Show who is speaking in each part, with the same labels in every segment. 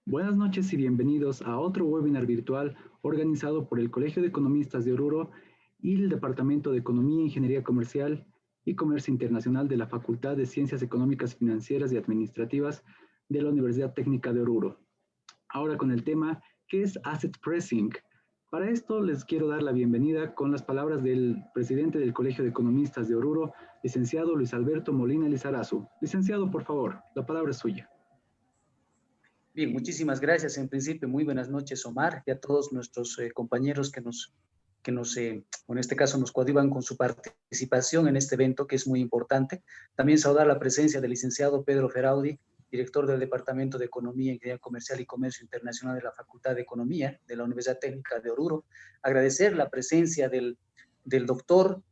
Speaker 1: Buenas noches y bienvenidos a otro webinar virtual organizado por el Colegio de Economistas de Oruro y el Departamento de Economía, Ingeniería Comercial y Comercio Internacional de la Facultad de Ciencias Económicas, Financieras y Administrativas de la Universidad Técnica de Oruro. Ahora con el tema, ¿qué es Asset Pricing? Para esto les quiero dar la bienvenida con las palabras del presidente del Colegio de Economistas de Oruro, licenciado Luis Alberto Molina Lizarazu. Licenciado, por favor, la palabra es suya.
Speaker 2: Bien, muchísimas gracias. En principio, muy buenas noches, Omar, y a todos nuestros compañeros en este caso, nos coadyuvan con su participación en este evento, que es muy importante. También saludar la presencia del licenciado Pedro Feraudi, director del Departamento de Economía, Ingeniería Comercial y Comercio Internacional de la Facultad de Economía de la Universidad Técnica de Oruro. Agradecer la presencia del doctor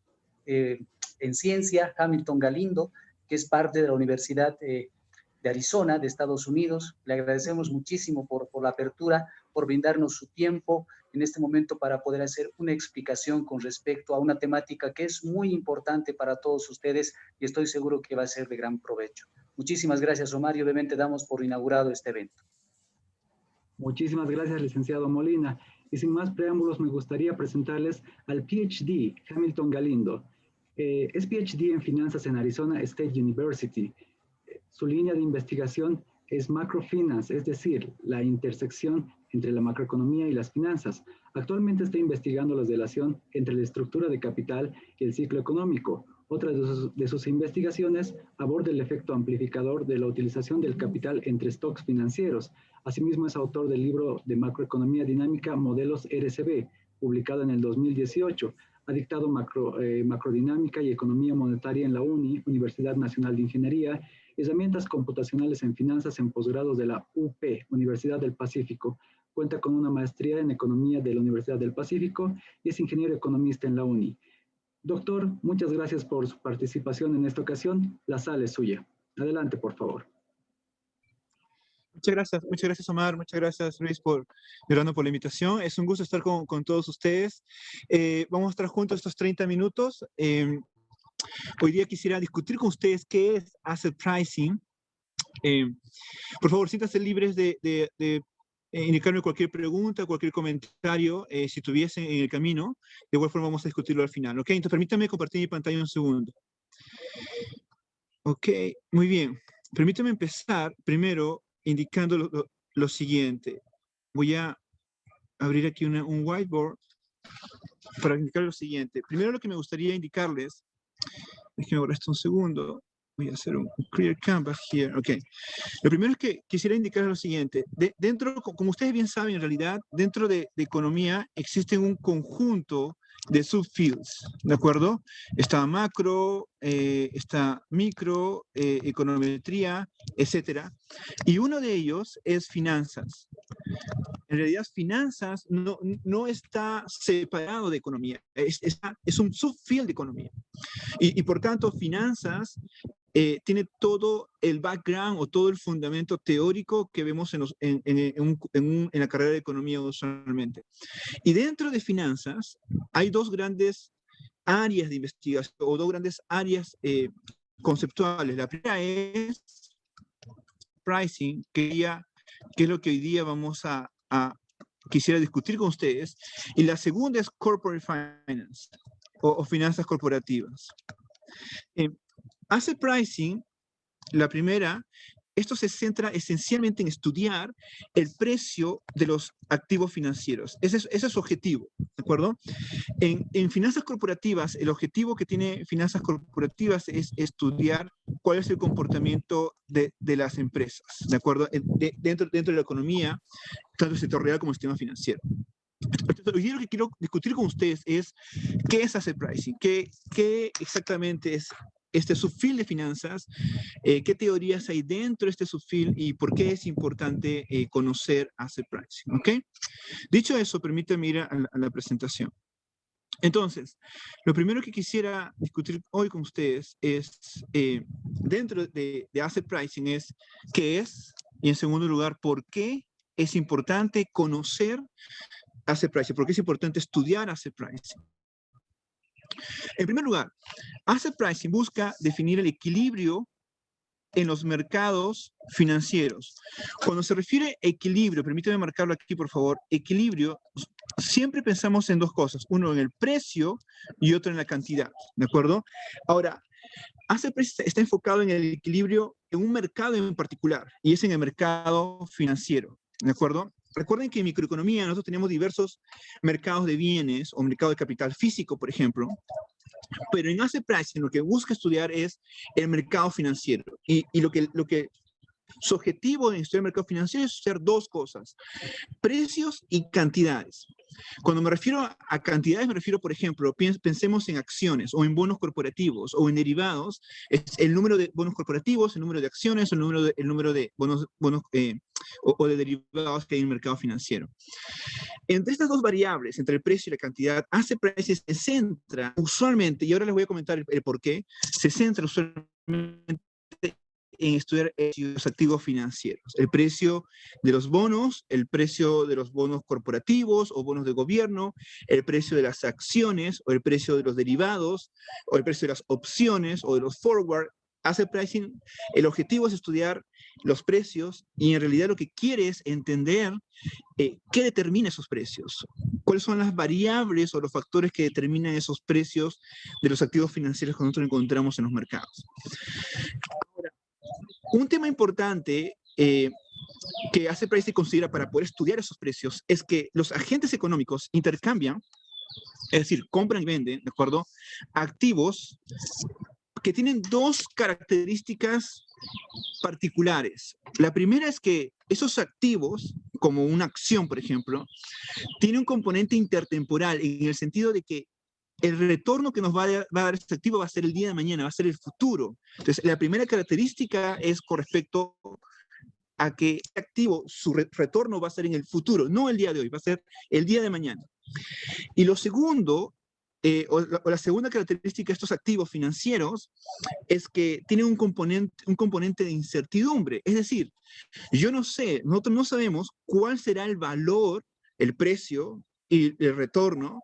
Speaker 2: en ciencia, Hamilton Galindo, que es parte de la Universidad de Arizona, de Estados Unidos. Le agradecemos muchísimo por la apertura, por brindarnos su tiempo en este momento para poder hacer una explicación con respecto a una temática que es muy importante para todos ustedes y estoy seguro que va a ser de gran provecho. Muchísimas gracias, Omar, y obviamente damos por inaugurado este evento.
Speaker 1: Muchísimas gracias, licenciado Molina. Y sin más preámbulos, me gustaría presentarles al PhD, Hamilton Galindo. Es PhD en finanzas en Arizona State University. Su línea de investigación es macrofinance, es decir, la intersección entre la macroeconomía y las finanzas. Actualmente está investigando la relación entre la estructura de capital y el ciclo económico. Otra de sus investigaciones aborda el efecto amplificador de la utilización del capital entre stocks financieros. Asimismo, es autor del libro de macroeconomía dinámica Modelos RCB, publicado en el 2018. Ha dictado macrodinámica y economía monetaria en la Universidad Nacional de Ingeniería, herramientas computacionales en finanzas en posgrados de la UP, Universidad del Pacífico. Cuenta con una maestría en economía de la Universidad del Pacífico y es ingeniero economista en la UNI. Doctor, muchas gracias por su participación en esta ocasión. La sala es suya. Adelante, por favor.
Speaker 3: Muchas gracias Omar, muchas gracias Luis por la invitación. Es un gusto estar con todos ustedes. Vamos a estar juntos estos 30 minutos. Hoy día quisiera discutir con ustedes qué es Asset Pricing. Por favor, siéntanse libres de indicarme cualquier pregunta, cualquier comentario, si tuviesen en el camino. De igual forma vamos a discutirlo al final. ¿Ok? Entonces permítanme compartir mi pantalla un segundo. Ok, muy bien. Permítanme empezar primero indicando lo siguiente. Voy a abrir aquí un whiteboard para indicar lo siguiente. Primero lo que me gustaría indicarles, déjenme borrar esto un segundo. Voy a hacer un clear canvas here. Ok. Lo primero es que quisiera indicar lo siguiente. Dentro, como ustedes bien saben, en realidad, dentro de economía existen un conjunto de subfields, ¿de acuerdo? Está macro, está micro, econometría, etcétera. Y uno de ellos es finanzas. En realidad, finanzas no está separado de economía, es un subfield de economía. Y por tanto, finanzas tiene todo el background o todo el fundamento teórico que vemos en la carrera de economía usualmente. Y dentro de finanzas hay dos grandes áreas de investigación o dos grandes áreas conceptuales. La primera es pricing, que es lo que hoy día vamos quisiera discutir con ustedes. Y la segunda es corporate finance o finanzas corporativas. Asset pricing, la primera, esto se centra esencialmente en estudiar el precio de los activos financieros. Ese es su objetivo, ¿de acuerdo? En finanzas corporativas, el objetivo que tiene finanzas corporativas es estudiar cuál es el comportamiento de las empresas, ¿de acuerdo? Dentro de la economía, tanto el sector real como el sistema financiero. Entonces, hoy día lo que quiero discutir con ustedes es qué es asset pricing, qué exactamente es este subfield de finanzas, qué teorías hay dentro de este subfield y por qué es importante conocer asset pricing, ¿ok? Dicho eso, permítame ir a la presentación. Entonces, lo primero que quisiera discutir hoy con ustedes es, dentro de asset pricing, es qué es, y en segundo lugar, por qué es importante conocer asset pricing, por qué es importante estudiar asset pricing. En primer lugar, asset pricing busca definir el equilibrio en los mercados financieros. Cuando se refiere a equilibrio, permíteme marcarlo aquí, por favor, equilibrio, siempre pensamos en dos cosas, uno en el precio y otro en la cantidad, ¿de acuerdo? Ahora, ACPRECIS está enfocado en el equilibrio en un mercado en particular, y es en el mercado financiero, ¿de acuerdo? Recuerden que en microeconomía nosotros tenemos diversos mercados de bienes o mercado de capital físico, por ejemplo, pero en ACPRECIS lo que busca estudiar es el mercado financiero. Y lo que su objetivo en estudiar el mercado financiero es hacer dos cosas, precios y cantidades. Cuando me refiero a cantidades, me refiero, por ejemplo, pensemos en acciones o en bonos corporativos o en derivados, es el número de bonos corporativos, el número de acciones, el número de bonos o de derivados que hay en el mercado financiero. Entre estas dos variables, entre el precio y la cantidad, ACPRECIS se centra usualmente, y ahora les voy a comentar el por qué, se centra usualmente en estudiar los activos financieros, el precio de los bonos, el precio de los bonos corporativos o bonos de gobierno, el precio de las acciones o el precio de los derivados o el precio de las opciones o de los forward. Asset pricing, el objetivo es estudiar los precios y en realidad lo que quiere es entender qué determina esos precios, cuáles son las variables o los factores que determinan esos precios de los activos financieros que nosotros encontramos en los mercados. Ahora, un tema importante que Asset Pricing considera para poder estudiar esos precios es que los agentes económicos intercambian, es decir, compran y venden, ¿de acuerdo?, activos que tienen dos características particulares. La primera es que esos activos, como una acción, por ejemplo, tiene un componente intertemporal en el sentido de que el retorno que nos va a dar este activo va a ser el día de mañana, va a ser el futuro. Entonces, la primera característica es con respecto a que este activo, su retorno va a ser en el futuro, no el día de hoy, va a ser el día de mañana. Y lo segundo, o la segunda característica de estos activos financieros es que tienen un componente de incertidumbre. Es decir, yo no sé, nosotros no sabemos cuál será el valor, el precio y el retorno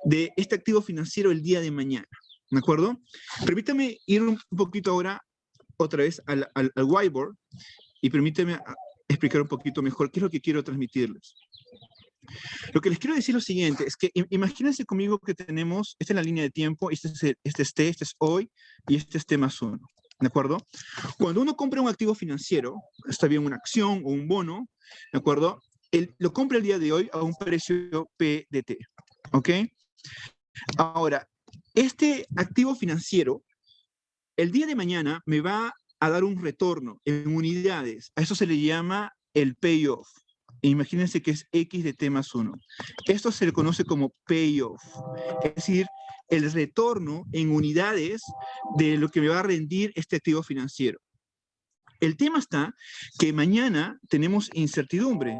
Speaker 3: de este activo financiero el día de mañana. ¿De acuerdo? Permítame ir un poquito ahora otra vez al whiteboard y permíteme explicar un poquito mejor qué es lo que quiero transmitirles. Lo que les quiero decir es lo siguiente, es que imagínense conmigo que tenemos, esta es la línea de tiempo, este es hoy y este es T más 1, ¿de acuerdo? Cuando uno compra un activo financiero, está bien una acción o un bono, ¿de acuerdo? Lo compra el día de hoy a un precio P de T, ¿ok? Ahora, este activo financiero, el día de mañana me va a dar un retorno en unidades, a eso se le llama el payoff. Imagínense que es X de T más 1. Esto se le conoce como payoff, es decir, el retorno en unidades de lo que me va a rendir este activo financiero. El tema está que mañana tenemos incertidumbre.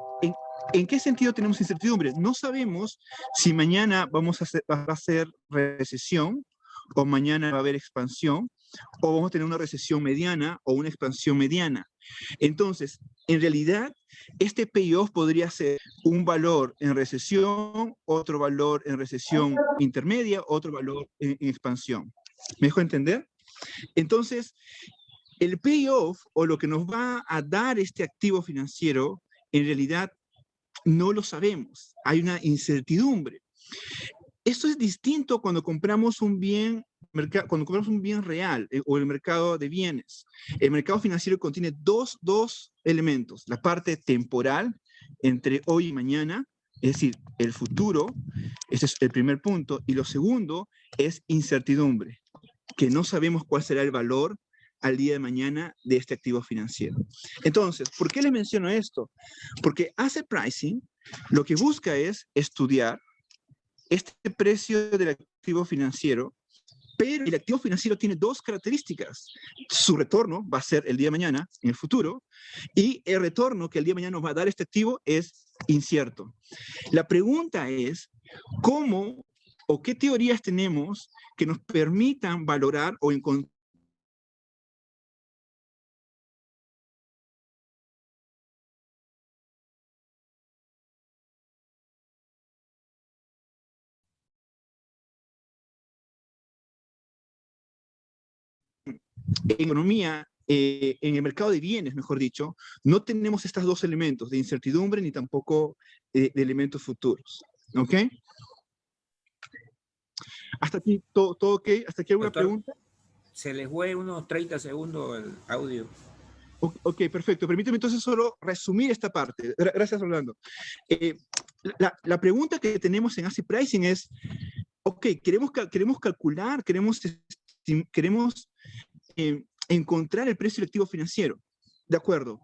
Speaker 3: ¿En qué sentido tenemos incertidumbre? No sabemos si mañana va a ser recesión o mañana va a haber expansión o vamos a tener una recesión mediana o una expansión mediana. Entonces, en realidad, este payoff podría ser un valor en recesión, otro valor en recesión intermedia, otro valor en expansión. ¿Me dejo entender? Entonces, el payoff o lo que nos va a dar este activo financiero, en realidad no lo sabemos. Hay una incertidumbre. Esto es distinto cuando compramos un bien real o el mercado de bienes. El mercado financiero contiene dos elementos. La parte temporal, entre hoy y mañana, es decir, el futuro, ese es el primer punto. Y lo segundo es incertidumbre, que no sabemos cuál será el valor al día de mañana de este activo financiero. Entonces, ¿por qué les menciono esto? Porque Asset Pricing lo que busca es estudiar este precio del activo financiero, pero el activo financiero tiene dos características. Su retorno va a ser el día de mañana, en el futuro, y el retorno que el día de mañana nos va a dar este activo es incierto. La pregunta es, ¿cómo o qué teorías tenemos que nos permitan valorar o encontrar en economía en el mercado de bienes, mejor dicho, no tenemos estos dos elementos de incertidumbre ni tampoco de elementos futuros. ¿Ok? ¿Hasta aquí todo ok? ¿Hasta aquí alguna pregunta?
Speaker 4: Se les fue unos 30 segundos el audio.
Speaker 3: Ok, perfecto. Permíteme entonces solo resumir esta parte. Gracias, Orlando. La pregunta que tenemos en Asset Pricing es, ok, queremos calcular, queremos encontrar el precio del activo financiero. De acuerdo.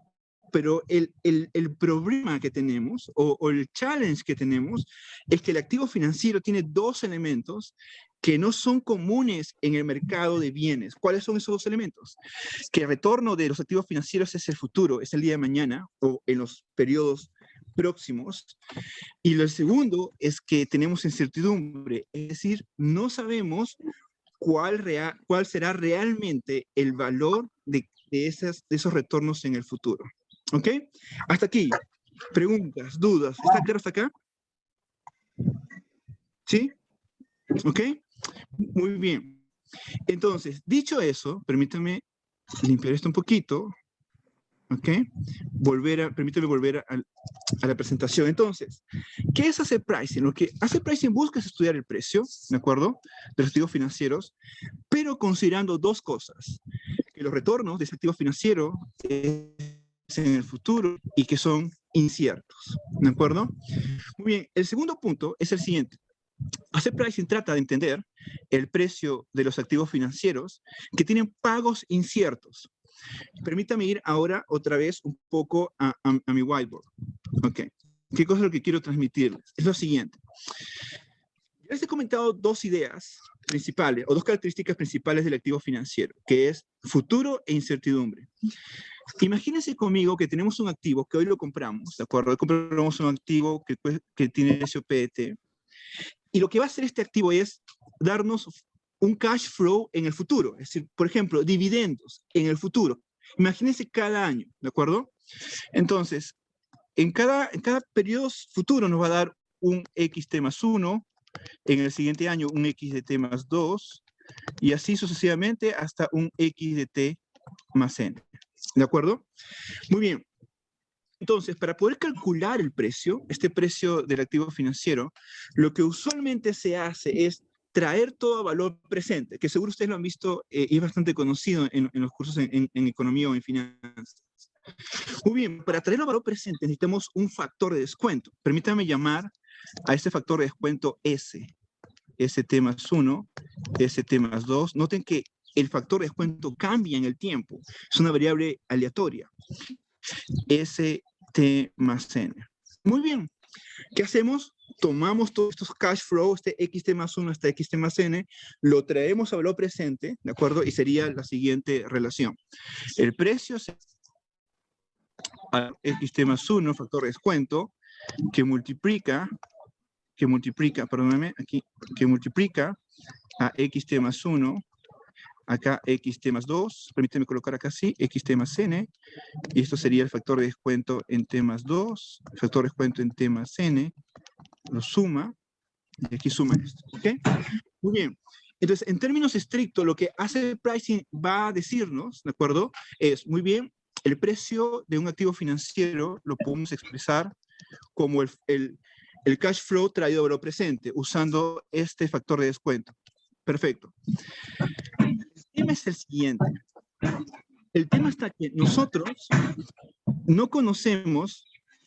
Speaker 3: Pero el problema que tenemos, o el challenge que tenemos, es que el activo financiero tiene dos elementos que no son comunes en el mercado de bienes. ¿Cuáles son esos dos elementos? Que el retorno de los activos financieros es el futuro, es el día de mañana, o en los periodos próximos. Y lo segundo es que tenemos incertidumbre, es decir, no sabemos cuál será realmente el valor de esos retornos en el futuro. ¿Ok? Hasta aquí. Preguntas, dudas. ¿Está claro hasta acá? ¿Sí? ¿Ok? Muy bien. Entonces, dicho eso, permítame limpiar esto un poquito. ¿Ok? Permítame volver a la presentación. Entonces, ¿qué es Asset Pricing? Lo que Asset Pricing busca es estudiar el precio, ¿de acuerdo?, de los activos financieros, pero considerando dos cosas. Que los retornos de ese activo financiero en el futuro y que son inciertos, ¿de acuerdo? Muy bien, el segundo punto es el siguiente. Asset Pricing trata de entender el precio de los activos financieros que tienen pagos inciertos. Permítame ir ahora otra vez un poco a mi whiteboard. Ok. ¿Qué cosa es lo que quiero transmitirles? Es lo siguiente. Ya les he comentado dos ideas principales, o dos características principales del activo financiero, que es futuro e incertidumbre. Imagínense conmigo que tenemos un activo que hoy lo compramos, ¿de acuerdo? Hoy compramos un activo que tiene precio PET, y lo que va a hacer este activo es darnos un cash flow en el futuro, es decir, por ejemplo, dividendos en el futuro. Imagínense cada año, ¿de acuerdo? Entonces, en cada periodo futuro nos va a dar un XT más 1, en el siguiente año un XDT más 2, y así sucesivamente hasta un XDT más N. ¿De acuerdo? Muy bien. Entonces, para poder calcular el precio, este precio del activo financiero, lo que usualmente se hace es traer todo a valor presente, que seguro ustedes lo han visto y es bastante conocido en los cursos en economía o en finanzas. Muy bien, para traerlo a valor presente necesitamos un factor de descuento. Permítame llamar a este factor de descuento S. ST más 1, ST más 2. Noten que el factor de descuento cambia en el tiempo. Es una variable aleatoria. ST más N. Muy bien. ¿Qué hacemos? Tomamos todos estos cash flow, este XT más 1 hasta XT más N, lo traemos a valor presente, ¿de acuerdo? Y sería la siguiente relación. El precio a XT más 1, factor de descuento, que multiplica, perdóname, aquí, que multiplica a XT más 1, acá XT más 2, permíteme colocar acá así, XT más N, y esto sería el factor de descuento en T más 2, el factor de descuento en T más N, lo suma, y aquí suma esto, ¿ok? Muy bien. Entonces, en términos estrictos, lo que Asset Pricing va a decirnos, ¿de acuerdo? Es, muy bien, el precio de un activo financiero lo podemos expresar como el cash flow traído a valor presente, usando este factor de descuento. Perfecto. El tema es el siguiente. El tema está que nosotros no conocemos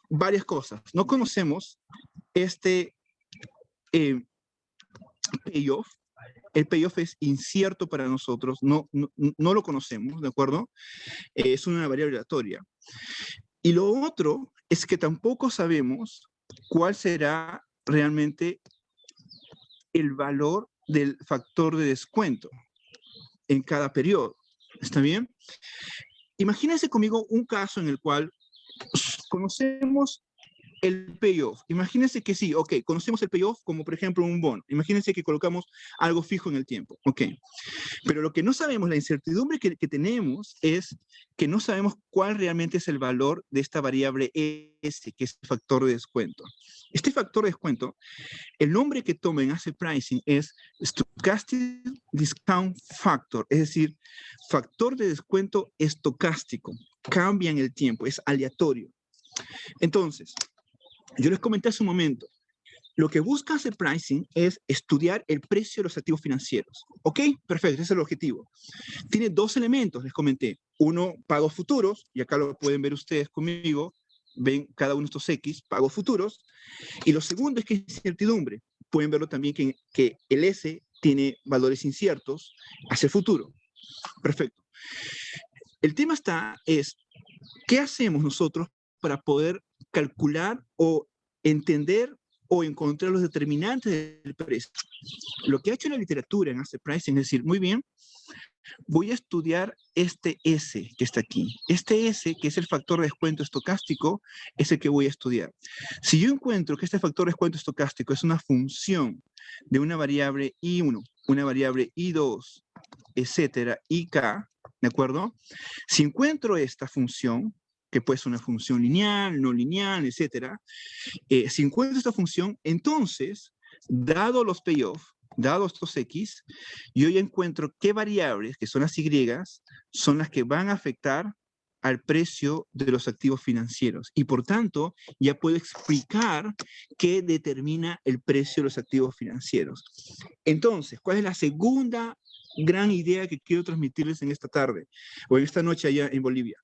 Speaker 3: varias cosas. No conocemos este payoff. El payoff es incierto para nosotros, no lo conocemos, ¿de acuerdo? Es una variable aleatoria. Y lo otro es que tampoco sabemos cuál será realmente el valor del factor de descuento en cada periodo. ¿Está bien? Imagínense conmigo un caso en el cual conocemos el payoff. Imagínense que sí, ok, conocemos el payoff como por ejemplo un bono. Imagínense que colocamos algo fijo en el tiempo, ok. Pero lo que no sabemos, la incertidumbre que tenemos es que no sabemos cuál realmente es el valor de esta variable S, que es el factor de descuento. Este factor de descuento, el nombre que toma en Asset Pricing es Stochastic Discount Factor, es decir, factor de descuento estocástico. Cambia en el tiempo, es aleatorio. Entonces, yo les comenté hace un momento, lo que busca Asset Pricing es estudiar el precio de los activos financieros. ¿Ok? Perfecto, ese es el objetivo. Tiene dos elementos, les comenté. Uno, pagos futuros, y acá lo pueden ver ustedes conmigo, ven cada uno de estos X, pagos futuros. Y lo segundo es que es incertidumbre. Pueden verlo también que el S tiene valores inciertos hacia el futuro. Perfecto. El tema es, ¿qué hacemos nosotros para poder calcular o entender o encontrar los determinantes del precio? Lo que ha hecho la literatura en Asset Pricing es decir, muy bien, voy a estudiar este S que está aquí. Este S, que es el factor de descuento estocástico, es el que voy a estudiar. Si yo encuentro que este factor de descuento estocástico es una función de una variable I1, una variable I2, etcétera, IK, ¿de acuerdo? Si encuentro esta función, que puede ser una función lineal, no lineal, etcétera, si encuentro esta función, entonces, dado los payoff, dados estos X, yo ya encuentro qué variables, que son las Y, son las que van a afectar al precio de los activos financieros. Y por tanto, ya puedo explicar qué determina el precio de los activos financieros. Entonces, ¿cuál es la segunda gran idea que quiero transmitirles en esta tarde, o en esta noche allá en Bolivia?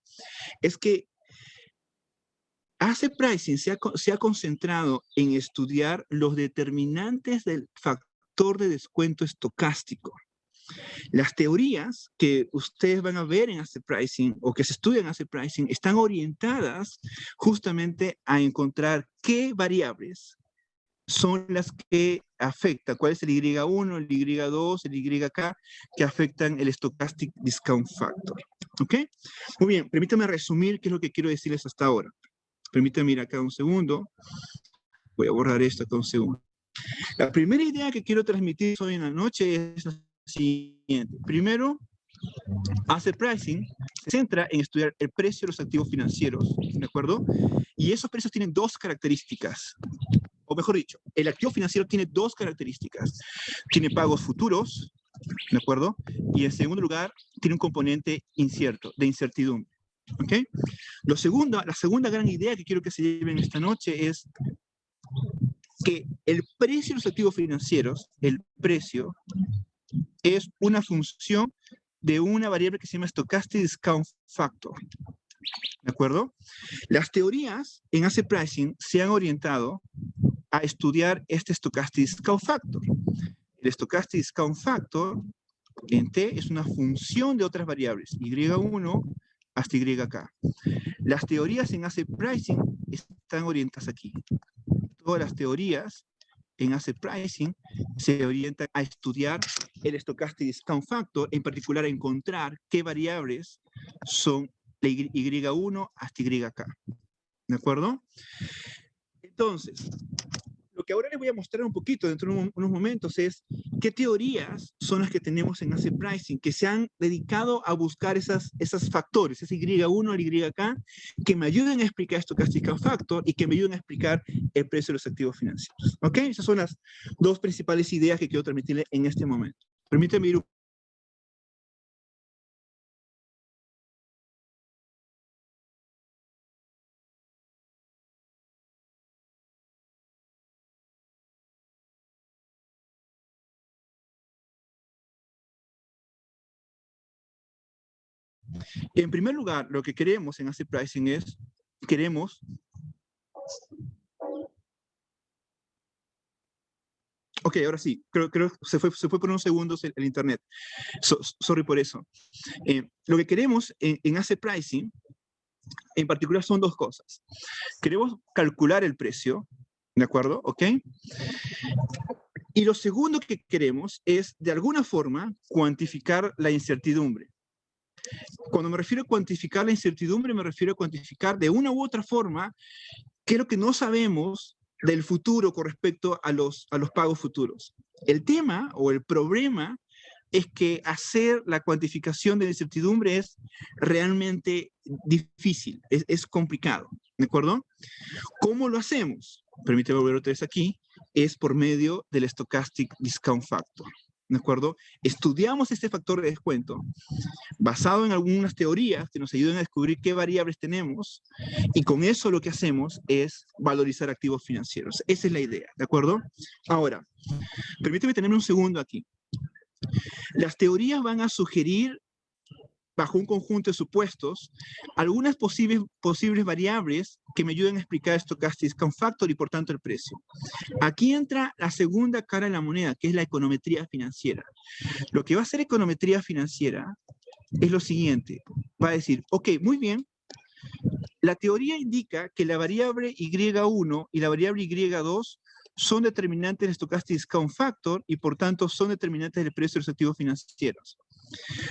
Speaker 3: Es que Asset Pricing se ha concentrado en estudiar los determinantes del factor de descuento estocástico. Las teorías que ustedes van a ver en Asset Pricing o que se estudian en Asset Pricing están orientadas justamente a encontrar qué variables son las que afectan, cuál es el Y1, el Y2, el YK, que afectan el Stochastic Discount Factor. ¿Ok? Muy bien, permítanme resumir qué es lo que quiero decirles hasta ahora. Permítanme ir acá un segundo. Voy a borrar esto acá un segundo. La primera idea que quiero transmitir hoy en la noche es la siguiente. Primero, Asset Pricing se centra en estudiar el precio de los activos financieros, ¿de acuerdo? Y esos precios tienen dos características. O mejor dicho, el activo financiero tiene dos características. Tiene pagos futuros, ¿de acuerdo? Y en segundo lugar, tiene un componente incierto, de incertidumbre. ¿Ok? La segunda gran idea que quiero que se lleven esta noche es que el precio de los activos financieros, el precio, es una función de una variable que se llama Stochastic Discount Factor. ¿De acuerdo? Las teorías en Asset Pricing se han orientado a estudiar este Stochastic Discount Factor. El Stochastic Discount Factor en T es una función de otras variables, Y1 hasta YK. Las teorías en Asset Pricing están orientadas aquí. Todas las teorías en Asset Pricing se orientan a estudiar el Stochastic Discount Factor, en particular a encontrar qué variables son la Y1 hasta YK. ¿De acuerdo? Entonces, lo que ahora les voy a mostrar un poquito dentro de unos momentos es qué teorías son las que tenemos en Asset Pricing, que se han dedicado a buscar esos factores, ese Y1 al YK, que me ayuden a explicar Stochastic Discount Factor y que me ayuden a explicar el precio de los activos financieros. ¿Ok? Esas son las dos principales ideas que quiero transmitirles en este momento. Permítanme ir un En primer lugar, lo que queremos en Asset Pricing es, Ok, ahora sí, creo que se fue por unos segundos el internet. Sorry por eso. Lo que queremos en Asset Pricing, en particular, son dos cosas. Queremos calcular el precio, ¿de acuerdo? ¿Ok? Y lo segundo que queremos es, de alguna forma, cuantificar la incertidumbre. Cuando me refiero a cuantificar la incertidumbre, me refiero a cuantificar de una u otra forma ¿Qué es lo que no sabemos del futuro con respecto a los pagos futuros? El tema o el problema es que hacer la cuantificación de la incertidumbre es realmente difícil, es complicado, ¿de acuerdo? ¿Cómo lo hacemos? Permíteme volver otra vez aquí, es por medio del Stochastic Discount Factor, ¿de acuerdo? Estudiamos este factor de descuento basado en algunas teorías que nos ayudan a descubrir qué variables tenemos y con eso lo que hacemos es valorizar activos financieros. Esa es la idea, ¿de acuerdo? Ahora, permíteme tener un segundo aquí. Las teorías van a sugerir, bajo un conjunto de supuestos, algunas posibles variables que me ayuden a explicar Stochastic Discount Factor y por tanto el precio. Aquí entra la segunda cara de la moneda, que es la econometría financiera. Lo que va a hacer econometría financiera es lo siguiente. Va a decir, ok, muy bien, la teoría indica que la variable Y1 y la variable Y2 son determinantes del Stochastic Discount Factor y por tanto son determinantes del precio de los activos financieros.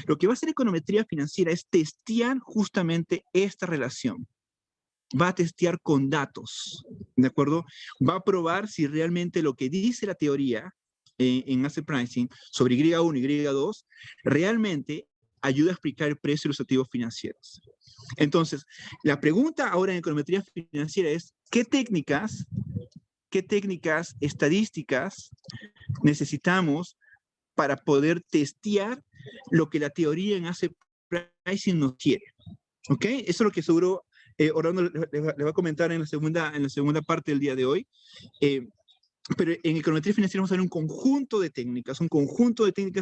Speaker 3: Lo que va a hacer econometría financiera es testear justamente esta relación. Va a testear con datos, ¿de acuerdo? Va a probar si realmente lo que dice la teoría en Asset Pricing sobre Y1 y Y2 realmente ayuda a explicar el precio de los activos financieros. Entonces, la pregunta ahora en econometría financiera es, ¿qué técnicas estadísticas necesitamos para poder testear lo que la teoría en Asset Pricing nos quiere? ¿Ok? Eso es lo que seguro Orlando le va a comentar en la segunda parte del día de hoy. Pero en econometría financiera vamos a ver un conjunto de técnicas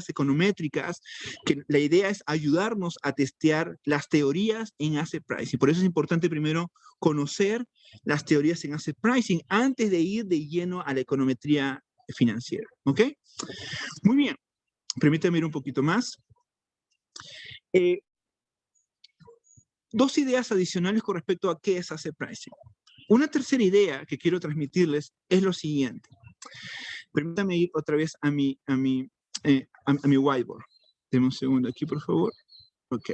Speaker 3: econométricas que la idea es ayudarnos a testear las teorías en Asset Pricing. Por eso es importante primero conocer las teorías en Asset Pricing antes de ir de lleno a la econometría financiera. ¿Ok? Muy bien. Permítame ir un poquito más. Dos ideas adicionales con respecto a qué es Asset Pricing. Una tercera idea que quiero transmitirles es lo siguiente. Permítame ir otra vez a mi whiteboard. Deme un segundo aquí, por favor. Ok.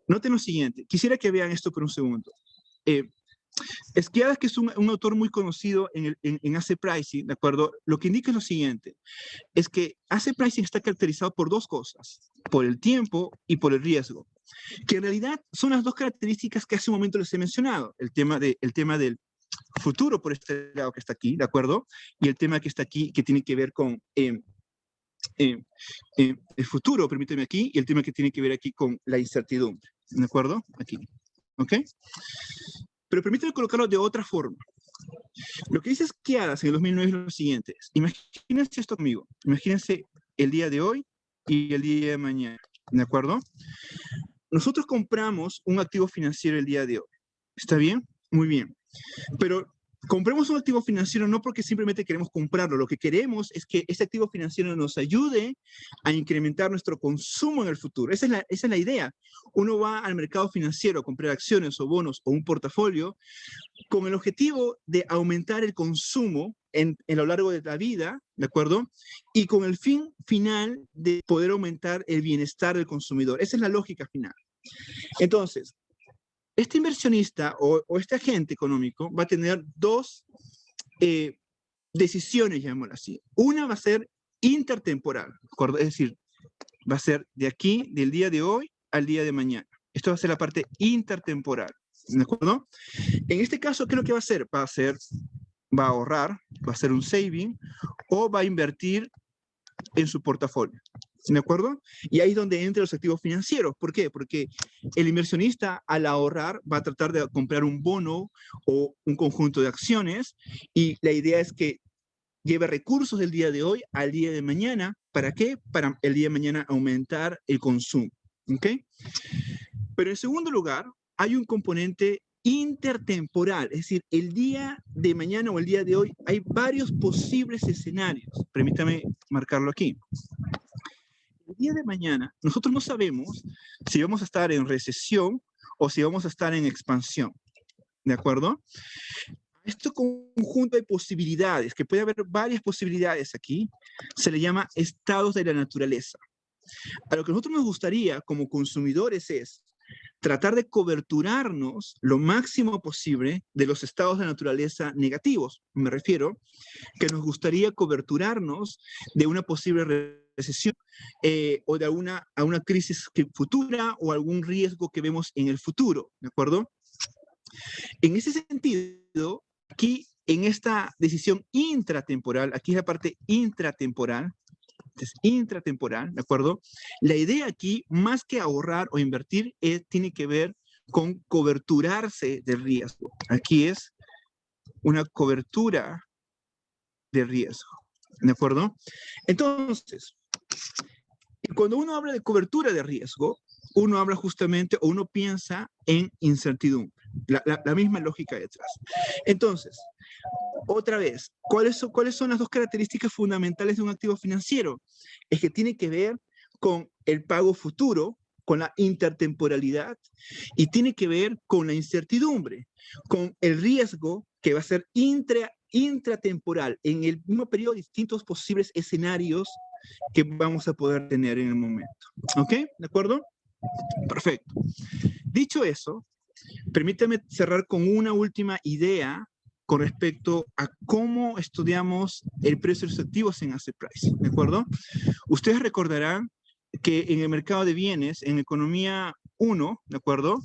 Speaker 3: Noten lo siguiente. Quisiera que vean esto por un segundo. Esquiadas, que es un autor muy conocido en Asset Pricing, ¿de acuerdo? Lo que indica es lo siguiente. Es que Asset Pricing está caracterizado por dos cosas. Por el tiempo y por el riesgo. Que en realidad son las dos características que hace un momento les he mencionado. El tema del futuro por este lado que está aquí, ¿de acuerdo? Y el tema que está aquí que tiene que ver con el futuro, permíteme aquí, y el tema que tiene que ver aquí con la incertidumbre, ¿de acuerdo? Aquí, ¿ok? Pero permíteme colocarlo de otra forma. Lo que dice Skiadas en el 2009 es lo siguiente. Imagínense esto conmigo. Imagínense el día de hoy y el día de mañana, ¿de acuerdo? Nosotros compramos un activo financiero el día de hoy. ¿Está bien? Muy bien. Pero compramos un activo financiero no porque simplemente queremos comprarlo. Lo que queremos es que ese activo financiero nos ayude a incrementar nuestro consumo en el futuro. Esa es la idea. Uno va al mercado financiero a comprar acciones o bonos o un portafolio con el objetivo de aumentar el consumo en lo largo de la vida, ¿de acuerdo? Y con el fin final de poder aumentar el bienestar del consumidor. Esa es la lógica final. Entonces, este inversionista o este agente económico va a tener dos decisiones, llamémoslo así. Una va a ser intertemporal, ¿de acuerdo? Es decir, va a ser de aquí, del día de hoy al día de mañana. Esto va a ser la parte intertemporal, ¿de acuerdo? En este caso, ¿qué es lo que va a hacer? Va a ahorrar, va a hacer un saving o va a invertir en su portafolio. ¿De acuerdo? Y ahí es donde entran los activos financieros. ¿Por qué? Porque el inversionista al ahorrar va a tratar de comprar un bono o un conjunto de acciones y la idea es que lleve recursos del día de hoy al día de mañana. ¿Para qué? Para el día de mañana aumentar el consumo. ¿Ok? Pero en segundo lugar, hay un componente intertemporal, es decir, el día de mañana o el día de hoy hay varios posibles escenarios. Permítame marcarlo aquí. El día de mañana, nosotros no sabemos si vamos a estar en recesión o si vamos a estar en expansión. ¿De acuerdo? Este conjunto de posibilidades, que puede haber varias posibilidades aquí, se le llama estados de la naturaleza. A lo que a nosotros nos gustaría como consumidores es tratar de coberturarnos lo máximo posible de los estados de naturaleza negativos. Me refiero que nos gustaría coberturarnos de una posible recesión o de a una crisis futura o algún riesgo que vemos en el futuro, ¿de acuerdo? En ese sentido, aquí en esta decisión intratemporal, aquí es la parte intratemporal, ¿de acuerdo? La idea aquí, más que ahorrar o invertir, tiene que ver con coberturarse de riesgo. Aquí es una cobertura de riesgo, ¿de acuerdo? Entonces, cuando uno habla de cobertura de riesgo, uno habla justamente o uno piensa en incertidumbre. La misma lógica detrás. Entonces, otra vez, ¿cuáles son las dos características fundamentales de un activo financiero? Es que tiene que ver con el pago futuro, con la intertemporalidad, y tiene que ver con la incertidumbre, con el riesgo que va a ser intratemporal, en el mismo periodo, distintos posibles escenarios que vamos a poder tener en el momento. ¿Ok? ¿De acuerdo? Perfecto. Dicho eso, permítame cerrar con una última idea con respecto a cómo estudiamos el precio de los activos en asset price, ¿de acuerdo? Ustedes recordarán que en el mercado de bienes, en economía 1, ¿de acuerdo?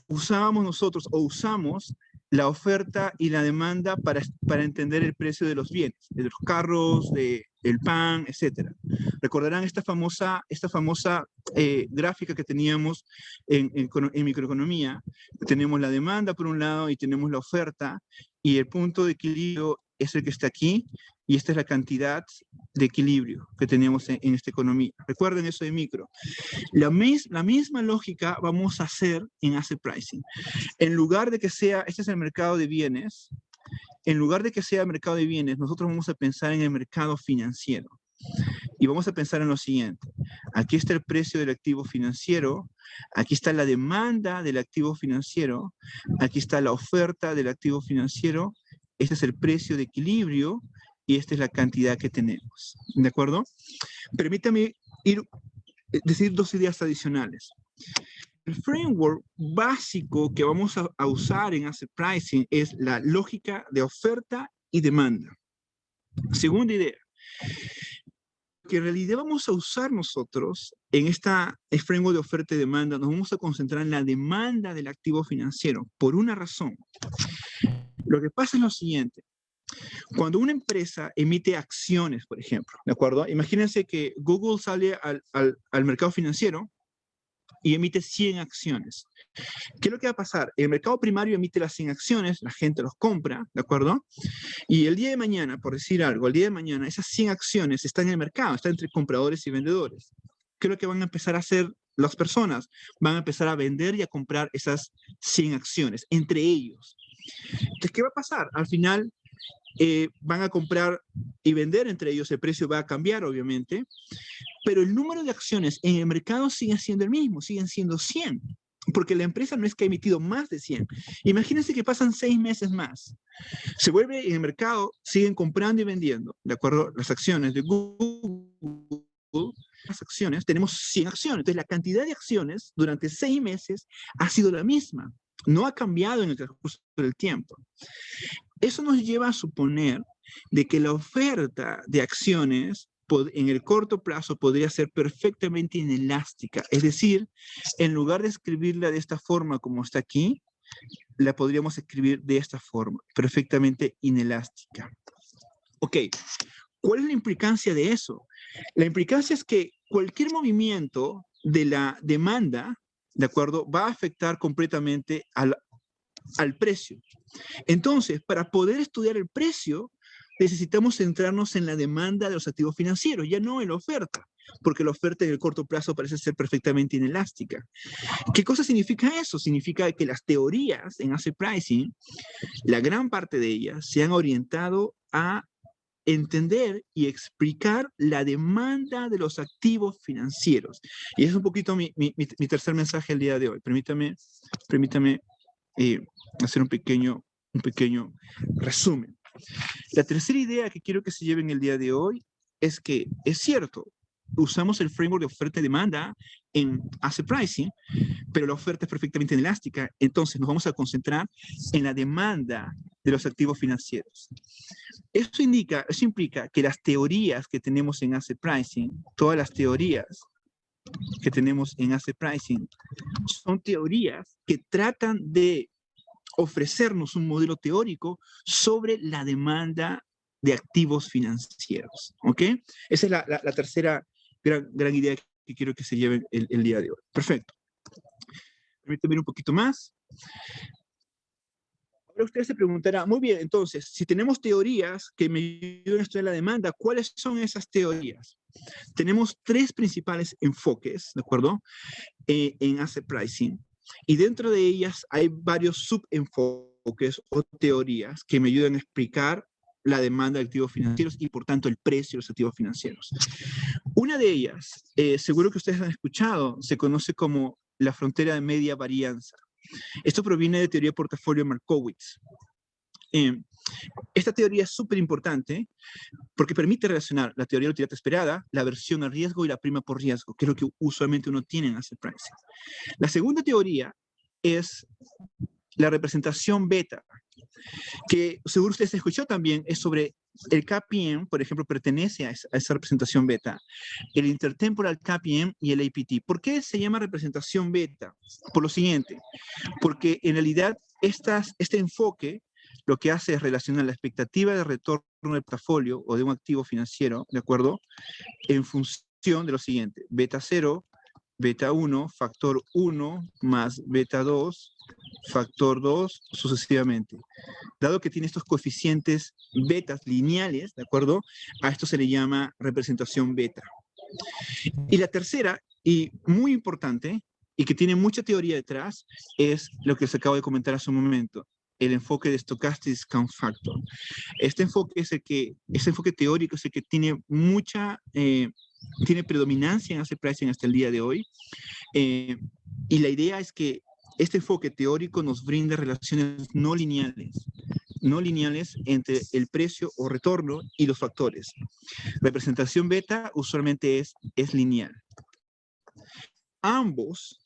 Speaker 3: Usamos la oferta y la demanda para entender el precio de los bienes, de los carros, del pan, etc. Recordarán esta famosa gráfica que teníamos en microeconomía. Tenemos la demanda por un lado y tenemos la oferta, y el punto de equilibrio es el que está aquí, y esta es la cantidad de equilibrio que teníamos en esta economía. Recuerden eso de micro. La misma lógica vamos a hacer en asset pricing. En lugar de que sea, este es el mercado de bienes, en lugar de que sea mercado de bienes, nosotros vamos a pensar en el mercado financiero. Y vamos a pensar en lo siguiente. Aquí está el precio del activo financiero, aquí está la demanda del activo financiero, aquí está la oferta del activo financiero, este es el precio de equilibrio y esta es la cantidad que tenemos. ¿De acuerdo? Permítame decir dos ideas adicionales. El framework básico que vamos a usar en asset pricing es la lógica de oferta y demanda. Segunda idea, que en realidad vamos a usar nosotros en esta framework de oferta y demanda, nos vamos a concentrar en la demanda del activo financiero por una razón. Lo que pasa es lo siguiente. Cuando una empresa emite acciones, por ejemplo, ¿de acuerdo? Imagínense que Google sale al mercado financiero y emite 100 acciones. ¿Qué es lo que va a pasar? El mercado primario emite las 100 acciones, la gente los compra, ¿de acuerdo? Y el día de mañana, por decir algo, el día de mañana esas 100 acciones están en el mercado, están entre compradores y vendedores. ¿Qué es lo que van a empezar a hacer las personas? Van a empezar a vender y a comprar esas 100 acciones, entre ellos. Entonces, ¿qué va a pasar? Al final, van a comprar y vender entre ellos, el precio va a cambiar, obviamente, pero el número de acciones en el mercado sigue siendo el mismo, siguen siendo 100, porque la empresa no es que ha emitido más de 100. Imagínense que pasan 6 meses más. Se vuelve en el mercado, siguen comprando y vendiendo, ¿de acuerdo? Las acciones de Google, las acciones, tenemos 100 acciones. Entonces, la cantidad de acciones durante 6 meses ha sido la misma. No ha cambiado en el transcurso del tiempo. Eso nos lleva a suponer de que la oferta de acciones en el corto plazo podría ser perfectamente inelástica. Es decir, en lugar de escribirla de esta forma como está aquí, la podríamos escribir de esta forma, perfectamente inelástica. Ok, ¿cuál es la implicancia de eso? La implicancia es que cualquier movimiento de la demanda, ¿de acuerdo?, va a afectar completamente al precio. Entonces, para poder estudiar el precio, necesitamos centrarnos en la demanda de los activos financieros, ya no en la oferta, porque la oferta en el corto plazo parece ser perfectamente inelástica. ¿Qué cosa significa eso? Significa que las teorías en asset pricing, la gran parte de ellas, se han orientado a entender y explicar la demanda de los activos financieros. Y es un poquito mi tercer mensaje el día de hoy. Permítame hacer un pequeño resumen. La tercera idea que quiero que se lleven el día de hoy es que es cierto, usamos el framework de oferta y demanda en asset pricing, pero la oferta es perfectamente elástica, entonces nos vamos a concentrar en la demanda de los activos financieros. Eso implica que las teorías que tenemos en asset pricing, todas las teorías que tenemos en asset pricing, son teorías que tratan de ofrecernos un modelo teórico sobre la demanda de activos financieros, ¿ok? Esa es la tercera gran idea que quiero que se lleven el día de hoy. Perfecto. Permítanme ver un poquito más. Ahora usted se preguntará, muy bien, entonces, si tenemos teorías que me ayudan a estudiar la demanda, ¿cuáles son esas teorías? Tenemos tres principales enfoques, ¿de acuerdo? En asset pricing. Y dentro de ellas hay varios subenfoques o teorías que me ayudan a explicar la demanda de activos financieros y por tanto el precio de los activos financieros. Una de ellas, seguro que ustedes han escuchado, se conoce como la frontera de media varianza. Esto proviene de teoría de portafolio Markowitz. Esta teoría es súper importante porque permite relacionar la teoría de utilidad esperada, la aversión al riesgo y la prima por riesgo, que es lo que usualmente uno tiene en asset pricing. La segunda teoría es la representación beta, que seguro ustedes escuchó también, es sobre el KPM, por ejemplo, pertenece a esa representación beta, el Intertemporal KPM y el APT. ¿Por qué se llama representación beta? Por lo siguiente, porque en realidad este enfoque lo que hace es relacionar la expectativa de retorno del portafolio o de un activo financiero, ¿de acuerdo? En función de lo siguiente, beta 0, beta 1, factor 1, más beta 2, factor 2, sucesivamente. Dado que tiene estos coeficientes betas lineales, ¿de acuerdo? A esto se le llama representación beta. Y la tercera, y muy importante, y que tiene mucha teoría detrás, es lo que les acabo de comentar hace un momento, el enfoque de Stochastic Discount Factor. Este enfoque teórico es el que tiene tiene predominancia en asset pricing hasta el día de hoy. Y la idea es que este enfoque teórico nos brinda relaciones no lineales entre el precio o retorno y los factores. Representación beta usualmente es lineal. Ambos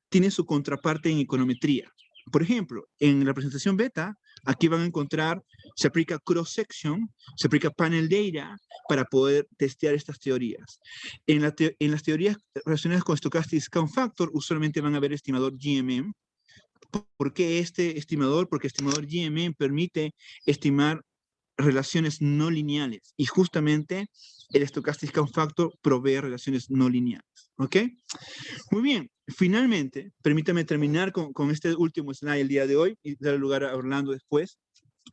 Speaker 3: tienen su contraparte en econometría. Por ejemplo, en la representación beta, aquí van a encontrar, se aplica cross-section, se aplica panel data para poder testear estas teorías. En las teorías relacionadas con Stochastic Discount Factor, usualmente van a ver estimador GMM. ¿Por qué este estimador? Porque el estimador GMM permite estimar relaciones no lineales y justamente el Stochastic Discount Factor provee relaciones no lineales. ¿Ok? Muy bien. Finalmente, permítame terminar con este último slide el día de hoy y dar lugar a Orlando después.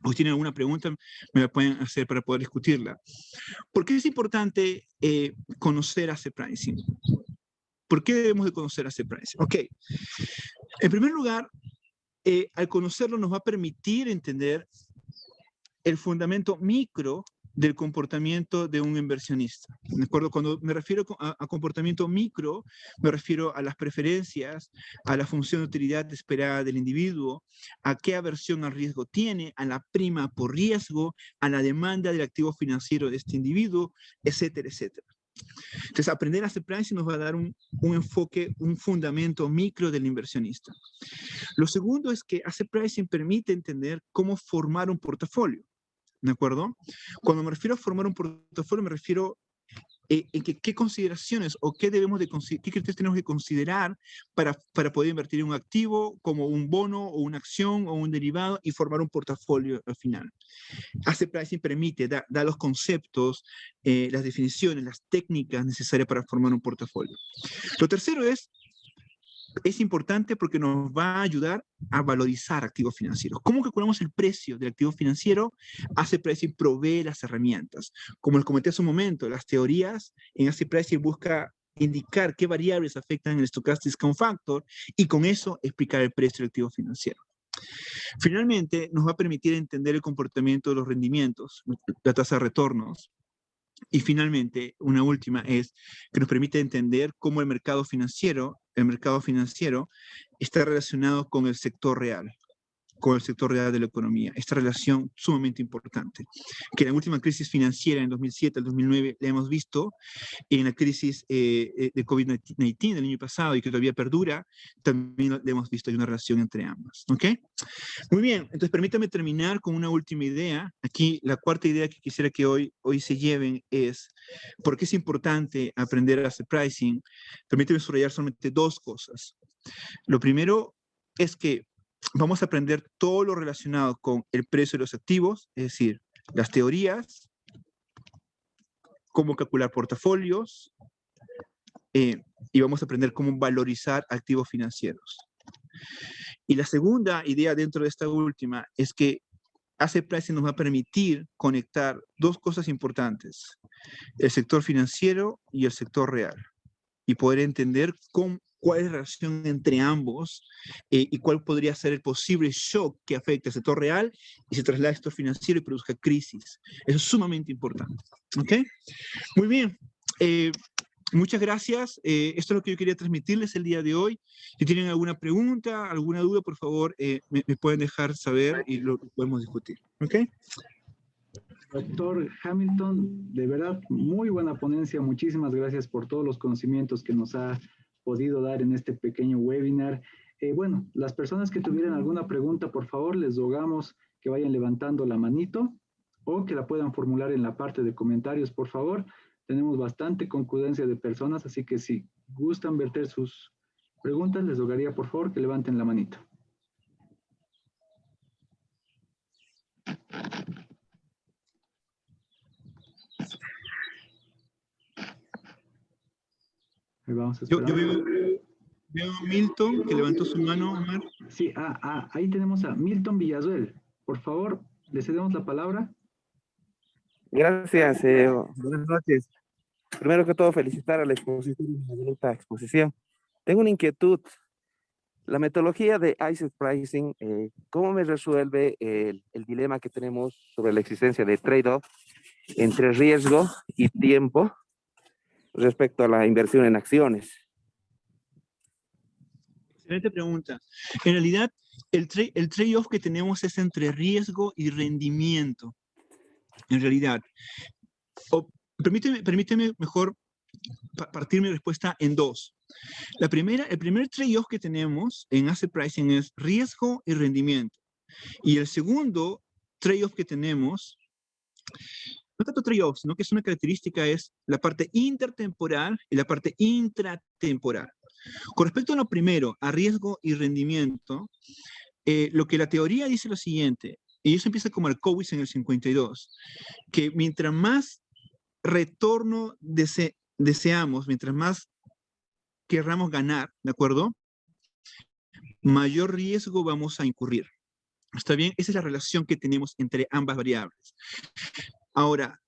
Speaker 3: O si tienen alguna pregunta, me la pueden hacer para poder discutirla. ¿Por qué es importante conocer asset pricing? ¿Por qué debemos de conocer asset pricing? Ok. En primer lugar, al conocerlo nos va a permitir entender el fundamento micro del comportamiento de un inversionista. ¿De acuerdo? Cuando me refiero a comportamiento micro, me refiero a las preferencias, a la función de utilidad esperada del individuo, a qué aversión al riesgo tiene, a la prima por riesgo, a la demanda del activo financiero de este individuo, etcétera, etcétera. Entonces, aprender a hacer pricing nos va a dar un enfoque, un fundamento micro del inversionista. Lo segundo es que hacer pricing permite entender cómo formar un portafolio. ¿De acuerdo? Cuando me refiero a formar un portafolio, me refiero en qué consideraciones o qué criterios tenemos que considerar para poder invertir en un activo como un bono o una acción o un derivado y formar un portafolio al final. Asset pricing permite, da los conceptos, las definiciones, las técnicas necesarias para formar un portafolio. Lo tercero es importante porque nos va a ayudar a valorizar activos financieros. ¿Cómo calculamos el precio del activo financiero? Asset pricing provee las herramientas. Como les comenté hace un momento, las teorías en asset pricing busca indicar qué variables afectan el Stochastic Discount Factor y con eso explicar el precio del activo financiero. Finalmente, nos va a permitir entender el comportamiento de los rendimientos, la tasa de retornos. Y finalmente, una última es que nos permite entender cómo el mercado financiero está relacionado con el sector real. con el sector real de la economía. Esta relación sumamente importante, que en la última crisis financiera en 2007 al 2009 la hemos visto, en la crisis de COVID-19 del año pasado y que todavía perdura, también la hemos visto, hay una relación entre ambas. ¿Ok? Muy bien, entonces permítame terminar con una última idea. Aquí la cuarta idea que quisiera que hoy se lleven es por qué es importante aprender a hacer pricing. Permíteme subrayar solamente dos cosas. Lo primero es que vamos a aprender todo lo relacionado con el precio de los activos, es decir, las teorías, cómo calcular portafolios, y vamos a aprender cómo valorizar activos financieros. Y la segunda idea dentro de esta última es que Asset Pricing nos va a permitir conectar dos cosas importantes, el sector financiero y el sector real, y poder entender cuál es la relación entre ambos y cuál podría ser el posible shock que afecte al sector real y se traslade al sector financiero y produzca crisis. Eso es sumamente importante. ¿Ok? Muy bien. Muchas gracias. Esto es lo que yo quería transmitirles el día de hoy. Si tienen alguna pregunta, alguna duda, por favor, me pueden dejar saber y lo podemos discutir. ¿Ok?
Speaker 1: Doctor Hamilton, de verdad, muy buena ponencia. Muchísimas gracias por todos los conocimientos que nos ha podido dar en este pequeño webinar. Bueno, las personas que tuvieran alguna pregunta, por favor, les rogamos que vayan levantando la manito o que la puedan formular en la parte de comentarios, por favor. Tenemos bastante concurrencia de personas, así que si gustan verter sus preguntas, les rogaría, por favor, que levanten la manito. Vamos a esperar.
Speaker 3: Yo veo a Milton, que levantó su mano, Omar.
Speaker 1: Sí, ahí tenemos a Milton Villasuel. Por favor, le cedemos la palabra.
Speaker 5: Gracias, buenas noches. Primero que todo, felicitar a la exposición, a la bonita exposición. Tengo una inquietud. La metodología de Asset Pricing, ¿cómo me resuelve el dilema que tenemos sobre la existencia de trade-off entre riesgo y tiempo respecto a la inversión en acciones?
Speaker 3: Excelente pregunta. En realidad, el trade-off que tenemos es entre riesgo y rendimiento. En realidad. Permíteme mejor partir mi respuesta en dos. El primer trade-off que tenemos en Asset Pricing es riesgo y rendimiento. Y el segundo trade-off que tenemos, no tanto trade-off, sino que es una característica, es la parte intertemporal y la parte intratemporal. Con respecto a lo primero, a riesgo y rendimiento, lo que la teoría dice es lo siguiente, y eso empieza como Markowitz en el 52, que mientras más retorno deseamos, mientras más querramos ganar, ¿de acuerdo? Mayor riesgo vamos a incurrir. ¿Está bien? Esa es la relación que tenemos entre ambas variables. Ahora,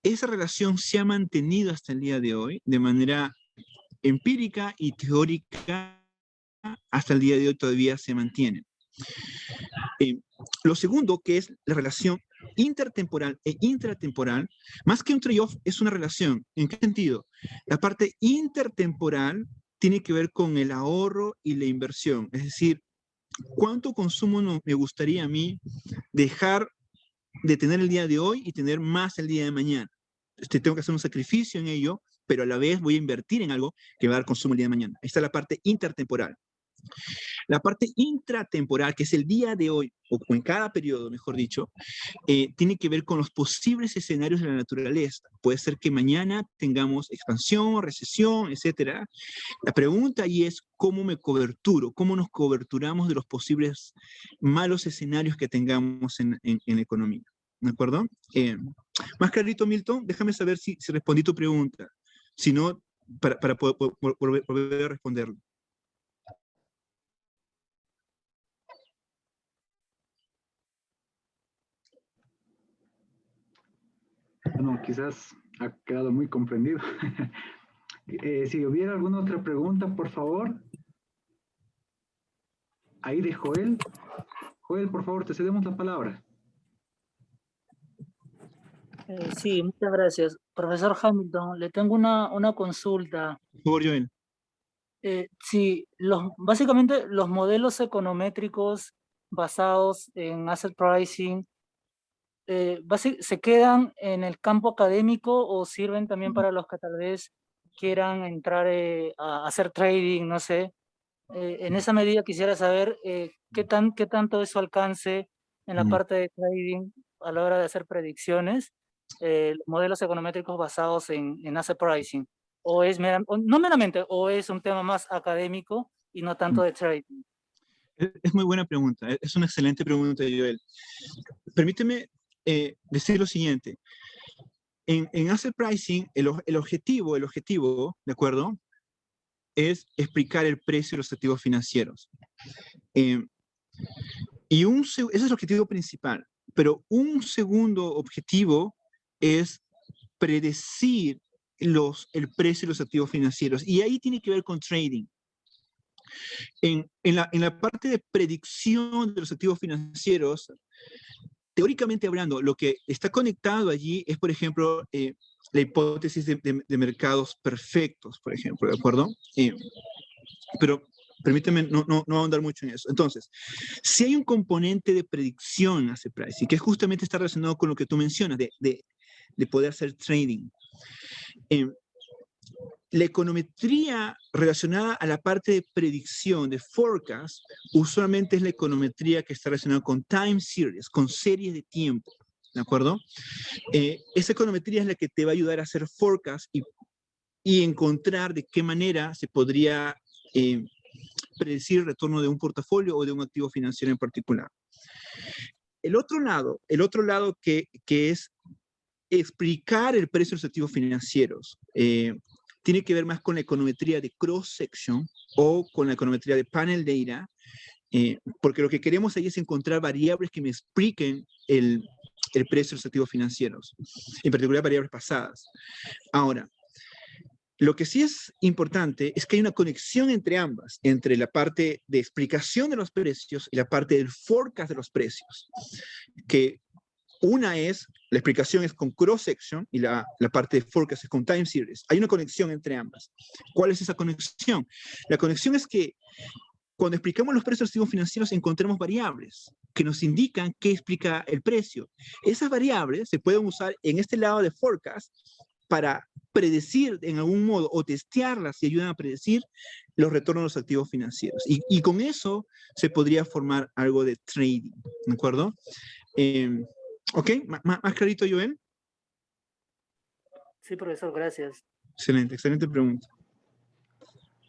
Speaker 3: esa relación se ha mantenido hasta el día de hoy de manera empírica y teórica, hasta el día de hoy todavía se mantiene. Lo segundo, que es la relación intertemporal e intratemporal, más que un trade-off, es una relación. ¿En qué sentido? La parte intertemporal tiene que ver con el ahorro y la inversión. Es decir, ¿cuánto consumo me gustaría a mí dejar de tener el día de hoy y tener más el día de mañana? Tengo que hacer un sacrificio en ello, pero a la vez voy a invertir en algo que va a dar consumo el día de mañana. Ahí está la parte intertemporal. La parte intratemporal, que es el día de hoy, o en cada periodo, mejor dicho, tiene que ver con los posibles escenarios de la naturaleza. Puede ser que mañana tengamos expansión, recesión, etc. La pregunta ahí es cómo me coberturo, cómo nos coberturamos de los posibles malos escenarios que tengamos en la economía. ¿De acuerdo? Más clarito, Milton, déjame saber si respondí tu pregunta. Si no, para poder volver a responderlo.
Speaker 1: Bueno, quizás ha quedado muy comprendido. Si hubiera alguna otra pregunta, por favor. Ahí de Joel. Joel, por favor, te cedemos la palabra.
Speaker 6: Sí, muchas gracias. Profesor Hamilton, le tengo una consulta.
Speaker 3: Por favor, Joel.
Speaker 6: Sí, básicamente los modelos econométricos basados en asset pricing, ¿se quedan en el campo académico o sirven también para los que tal vez quieran entrar a hacer trading? No sé. En esa medida quisiera saber qué tanto es su alcance en la parte de trading a la hora de hacer predicciones, modelos econométricos basados en asset pricing, o es no meramente, o es un tema más académico y no tanto de trading.
Speaker 3: Es muy buena pregunta, es una excelente pregunta, Joel. Permíteme decir lo siguiente. En asset pricing, el objetivo, ¿de acuerdo?, es explicar el precio de los activos financieros. Ese es el objetivo principal, pero un segundo objetivo es predecir el precio de los activos financieros, y ahí tiene que ver con trading. En la parte de predicción de los activos financieros, teóricamente hablando, lo que está conectado allí es, por ejemplo, la hipótesis de mercados perfectos, por ejemplo, ¿de acuerdo? Pero permíteme no ahondar mucho en eso. Entonces, si hay un componente de predicción hacia pricing, que justamente está relacionado con lo que tú mencionas, de poder hacer trading. La econometría relacionada a la parte de predicción, de forecast, usualmente es la econometría que está relacionada con time series, con series de tiempo, ¿de acuerdo? Esa econometría es la que te va a ayudar a hacer forecast y encontrar de qué manera se podría predecir el retorno de un portafolio o de un activo financiero en particular. El otro lado que es explicar el precio de los activos financieros, tiene que ver más con la econometría de cross-section o con la econometría de panel data, porque lo que queremos ahí es encontrar variables que me expliquen el precio de los activos financieros, en particular variables pasadas. Ahora, lo que sí es importante es que hay una conexión entre ambas, entre la parte de explicación de los precios y la parte del forecast de los precios, que una es, la explicación es con cross-section y la parte de forecast es con time series. Hay una conexión entre ambas. ¿Cuál es esa conexión? La conexión es que cuando explicamos los precios de los activos financieros encontramos variables que nos indican qué explica el precio. Esas variables se pueden usar en este lado de forecast para predecir en algún modo o testearlas y ayudan a predecir los retornos de los activos financieros. Y con eso se podría formar algo de trading, ¿de acuerdo? ¿Ok? ¿Más clarito, Joel?
Speaker 6: Sí, profesor, gracias.
Speaker 3: Excelente pregunta.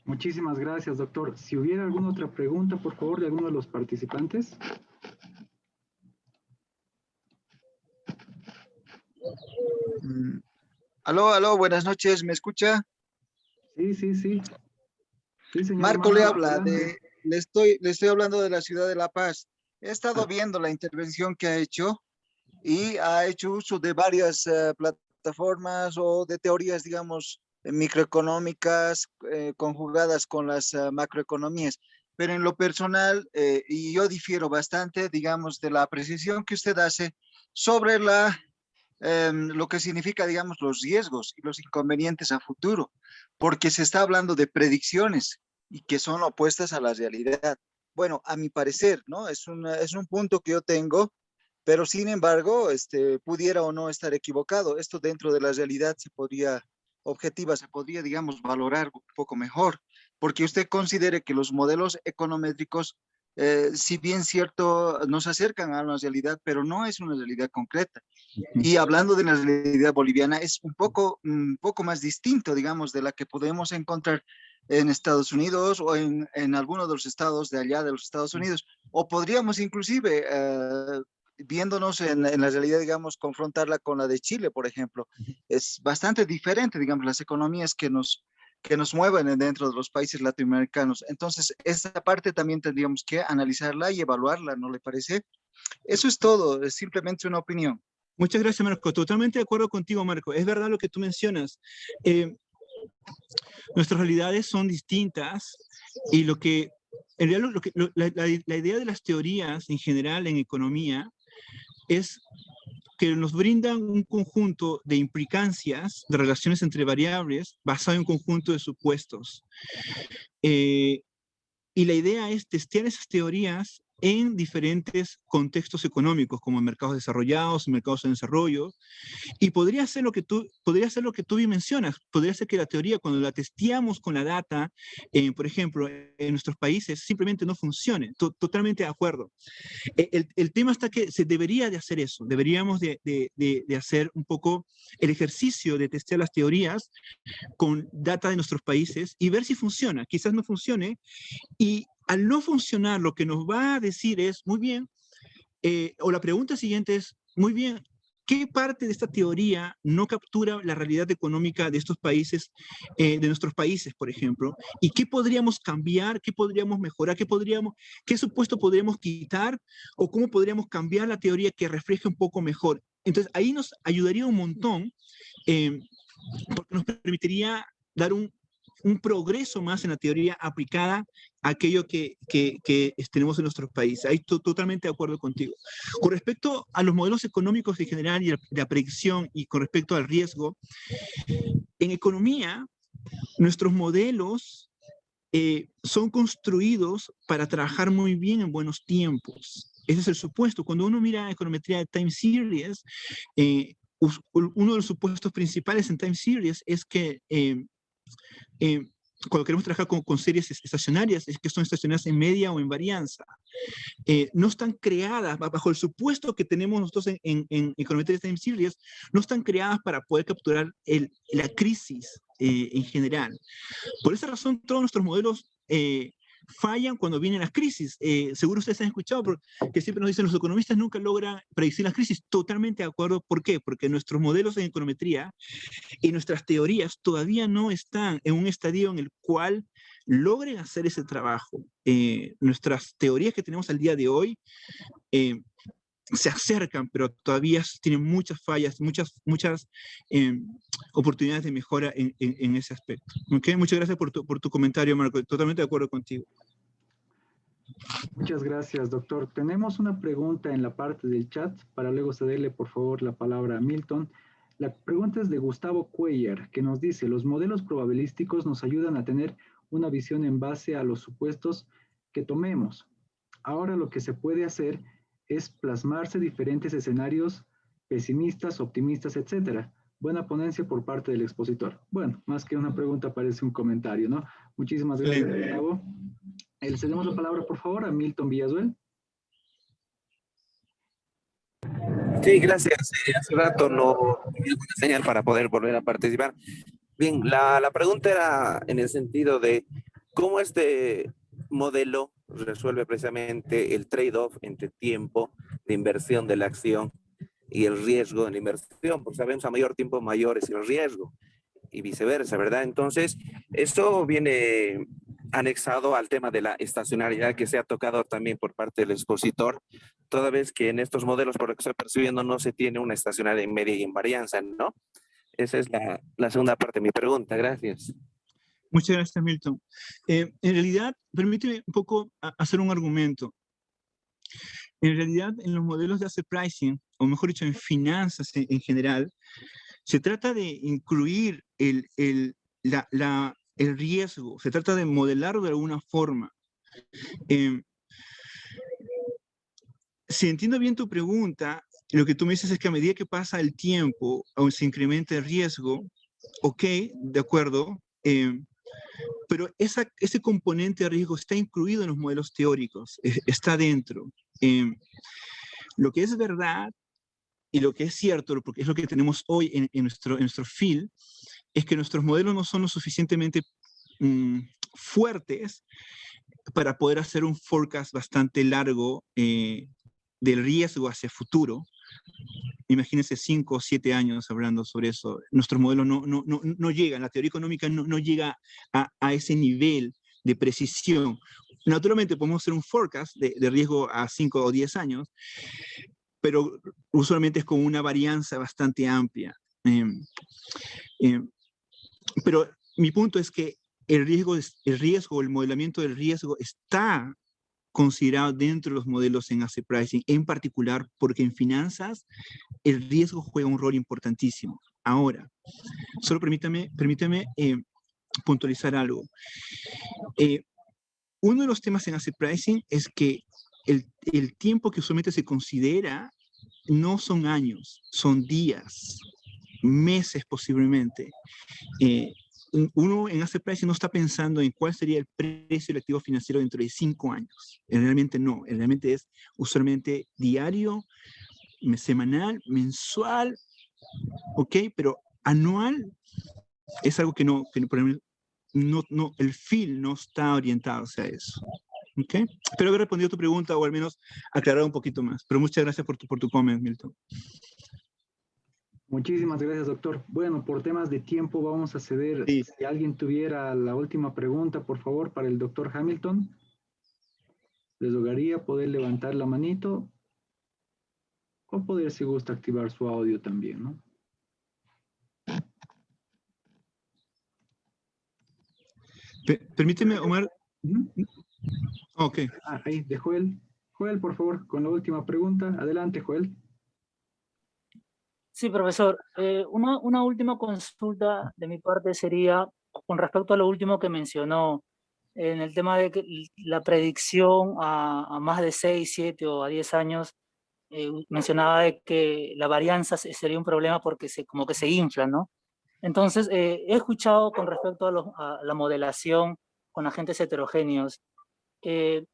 Speaker 1: Muchísimas gracias, doctor. Si hubiera alguna otra pregunta, por favor, de alguno de los participantes.
Speaker 7: Aló, buenas noches, ¿me escucha?
Speaker 1: Sí. Sí, señor
Speaker 7: Marco le habla,
Speaker 1: adelante.
Speaker 7: le estoy hablando de la ciudad de La Paz. He estado viendo la intervención que ha hecho y ha hecho uso de varias plataformas o de teorías, digamos, microeconómicas conjugadas con las macroeconomías. Pero en lo personal, y yo difiero bastante, digamos, de la apreciación que usted hace sobre lo que significa, digamos, los riesgos y los inconvenientes a futuro, porque se está hablando de predicciones y que son opuestas a la realidad. Bueno, a mi parecer, ¿no? Es un punto que yo tengo, pero sin embargo, pudiera o no estar equivocado. Esto dentro de la realidad objetiva, se podría, digamos, valorar un poco mejor, porque usted considere que los modelos econométricos, si bien cierto, nos acercan a una realidad, pero no es una realidad concreta. Y hablando de la realidad boliviana, es un poco más distinto, digamos, de la que podemos encontrar en Estados Unidos o en algunos de los estados de allá de los Estados Unidos. O podríamos inclusive, viéndonos en la realidad, digamos, confrontarla con la de Chile, por ejemplo. Es bastante diferente, digamos, las economías que nos mueven dentro de los países latinoamericanos. Entonces, esa parte también tendríamos que analizarla y evaluarla, ¿no le parece? Eso es todo, es simplemente una opinión.
Speaker 3: Muchas gracias, Marco. Totalmente de acuerdo contigo, Marco. Es verdad lo que tú mencionas. Nuestras realidades son distintas y en realidad la idea de las teorías en general en economía es que nos brindan un conjunto de implicancias, de relaciones entre variables, basado en un conjunto de supuestos. Y la idea es testear esas teorías en diferentes contextos económicos, como en mercados desarrollados, en mercados en desarrollo, y podría ser lo que tú bien mencionas, podría ser que la teoría, cuando la testeamos con la data, por ejemplo, en nuestros países, simplemente no funcione. Totalmente de acuerdo. El tema está que se debería de hacer eso, deberíamos de hacer un poco el ejercicio de testear las teorías con data de nuestros países y ver si funciona. Quizás no funcione, y al no funcionar, lo que nos va a decir es, muy bien, o la pregunta siguiente es, muy bien, ¿qué parte de esta teoría no captura la realidad económica de estos países, de nuestros países, por ejemplo? ¿Y qué podríamos cambiar? ¿Qué podríamos mejorar? ¿Qué supuesto podríamos quitar? ¿O cómo podríamos cambiar la teoría que refleje un poco mejor? Entonces, ahí nos ayudaría un montón, porque nos permitiría dar un progreso más en la teoría aplicada a aquello que tenemos en nuestros países. Ahí totalmente de acuerdo contigo. Con respecto a los modelos económicos en general y la predicción, y con respecto al riesgo, en economía, nuestros modelos son construidos para trabajar muy bien en buenos tiempos. Ese es el supuesto. Cuando uno mira econometría de time series, uno de los supuestos principales en time series es que cuando queremos trabajar con series estacionarias, es que son estacionarias en media o en varianza. No están creadas, bajo el supuesto que tenemos nosotros en econometría time series, no están creadas para poder capturar la crisis en general. Por esa razón, todos nuestros modelos fallan cuando vienen las crisis. Seguro ustedes han escuchado que siempre nos dicen los economistas nunca logran predecir las crisis. Totalmente de acuerdo. ¿Por qué? Porque nuestros modelos en econometría y nuestras teorías todavía no están en un estadio en el cual logren hacer ese trabajo. Nuestras teorías que tenemos al día de hoy se acercan, pero todavía tienen muchas fallas, muchas oportunidades de mejora en ese aspecto. ¿Okay? Muchas gracias por tu comentario, Marco. Totalmente de acuerdo contigo.
Speaker 1: Muchas gracias, doctor. Tenemos una pregunta en la parte del chat para luego cederle, por favor, la palabra a Milton. La pregunta es de Gustavo Cuellar, que nos dice, los modelos probabilísticos nos ayudan a tener una visión en base a los supuestos que tomemos. Ahora lo que se puede hacer es plasmarse diferentes escenarios pesimistas, optimistas, etcétera. Buena ponencia por parte del expositor. Bueno, más que una pregunta, parece un comentario, ¿no? Muchísimas gracias, Gustavo. Le cedemos la palabra, por favor, a Milton Villazuel.
Speaker 5: Sí, gracias. Hace rato no tenía una señal para poder volver a participar. Bien, la pregunta era en el sentido de cómo este modelo resuelve precisamente el trade-off entre tiempo de inversión de la acción y el riesgo de la inversión, porque sabemos a mayor tiempo mayor es el riesgo y viceversa, ¿verdad? Entonces, esto viene anexado al tema de la estacionalidad que se ha tocado también por parte del expositor, toda vez que en estos modelos, por lo que estoy percibiendo, no se tiene una estacionalidad en media y en varianza, ¿no? Esa es la segunda parte de mi pregunta. Gracias.
Speaker 3: Muchas gracias, Milton. En realidad, permíteme un poco hacer un argumento. En realidad, en los modelos de asset pricing, o mejor dicho, en finanzas en general, se trata de incluir el riesgo, se trata de modelarlo de alguna forma. Si entiendo bien tu pregunta, lo que tú me dices es que a medida que pasa el tiempo o se incrementa el riesgo, ok, de acuerdo, pero ese componente de riesgo está incluido en los modelos teóricos, está dentro. Lo que es verdad y lo que es cierto, porque es lo que tenemos hoy en nuestro field, es que nuestros modelos no son lo suficientemente fuertes para poder hacer un forecast bastante largo del riesgo hacia futuro. Imagínense 5 o 7 años hablando sobre eso. Nuestros modelos no llegan, la teoría económica no llega a ese nivel de precisión. Naturalmente podemos hacer un forecast de riesgo a 5 o 10 años, pero usualmente es con una varianza bastante amplia. Pero mi punto es que el riesgo, el modelamiento del riesgo está considerado dentro de los modelos en asset pricing, en particular porque en finanzas el riesgo juega un rol importantísimo. Ahora, solo permítame puntualizar algo. Uno de los temas en asset pricing es que el tiempo que usualmente se considera no son años, son días, meses posiblemente. Uno en asset pricing no está pensando en cuál sería el precio del activo financiero dentro de 5 años. Realmente no, realmente es usualmente diario, semanal, mensual, ¿ok? Pero anual es algo que no, por ejemplo, el feel no está orientado hacia eso. ¿Ok? Espero haber respondido a tu pregunta o al menos aclarado un poquito más. Pero muchas gracias por tu comment, Milton.
Speaker 1: Muchísimas gracias, doctor. Bueno, por temas de tiempo vamos a ceder.
Speaker 3: Sí.
Speaker 1: Si alguien tuviera la última pregunta, por favor, para el doctor Hamilton. Les rogaría poder levantar la manito o poder, si gusta, activar su audio también, ¿no?
Speaker 3: Permíteme, Omar. Ok.
Speaker 1: Ahí, de Joel. Joel, por favor, con la última pregunta. Adelante, Joel.
Speaker 6: Sí, profesor. Una última consulta de mi parte sería con respecto a lo último que mencionó en el tema de que la predicción a más de 6, 7 o a 10 años. Mencionaba de que la varianza sería un problema porque como que se infla, ¿no? Entonces, he escuchado con respecto a la modelación con agentes heterogéneos,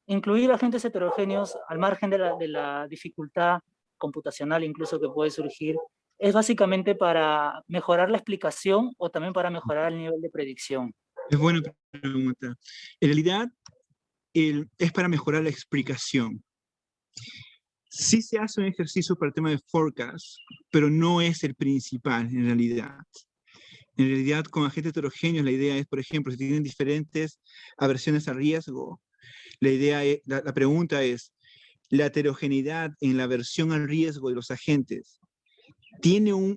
Speaker 6: incluir agentes heterogéneos al margen de la dificultad computacional incluso que puede surgir, es básicamente para mejorar la explicación o también para mejorar el nivel de predicción.
Speaker 3: Es buena pregunta. En realidad, es para mejorar la explicación. Sí se hace un ejercicio para el tema de forecast, pero no es el principal en realidad. En realidad, con agentes heterogéneos, la idea es, por ejemplo, si tienen diferentes aversiones a riesgo, la pregunta es, ¿la heterogeneidad en la aversión al riesgo de los agentes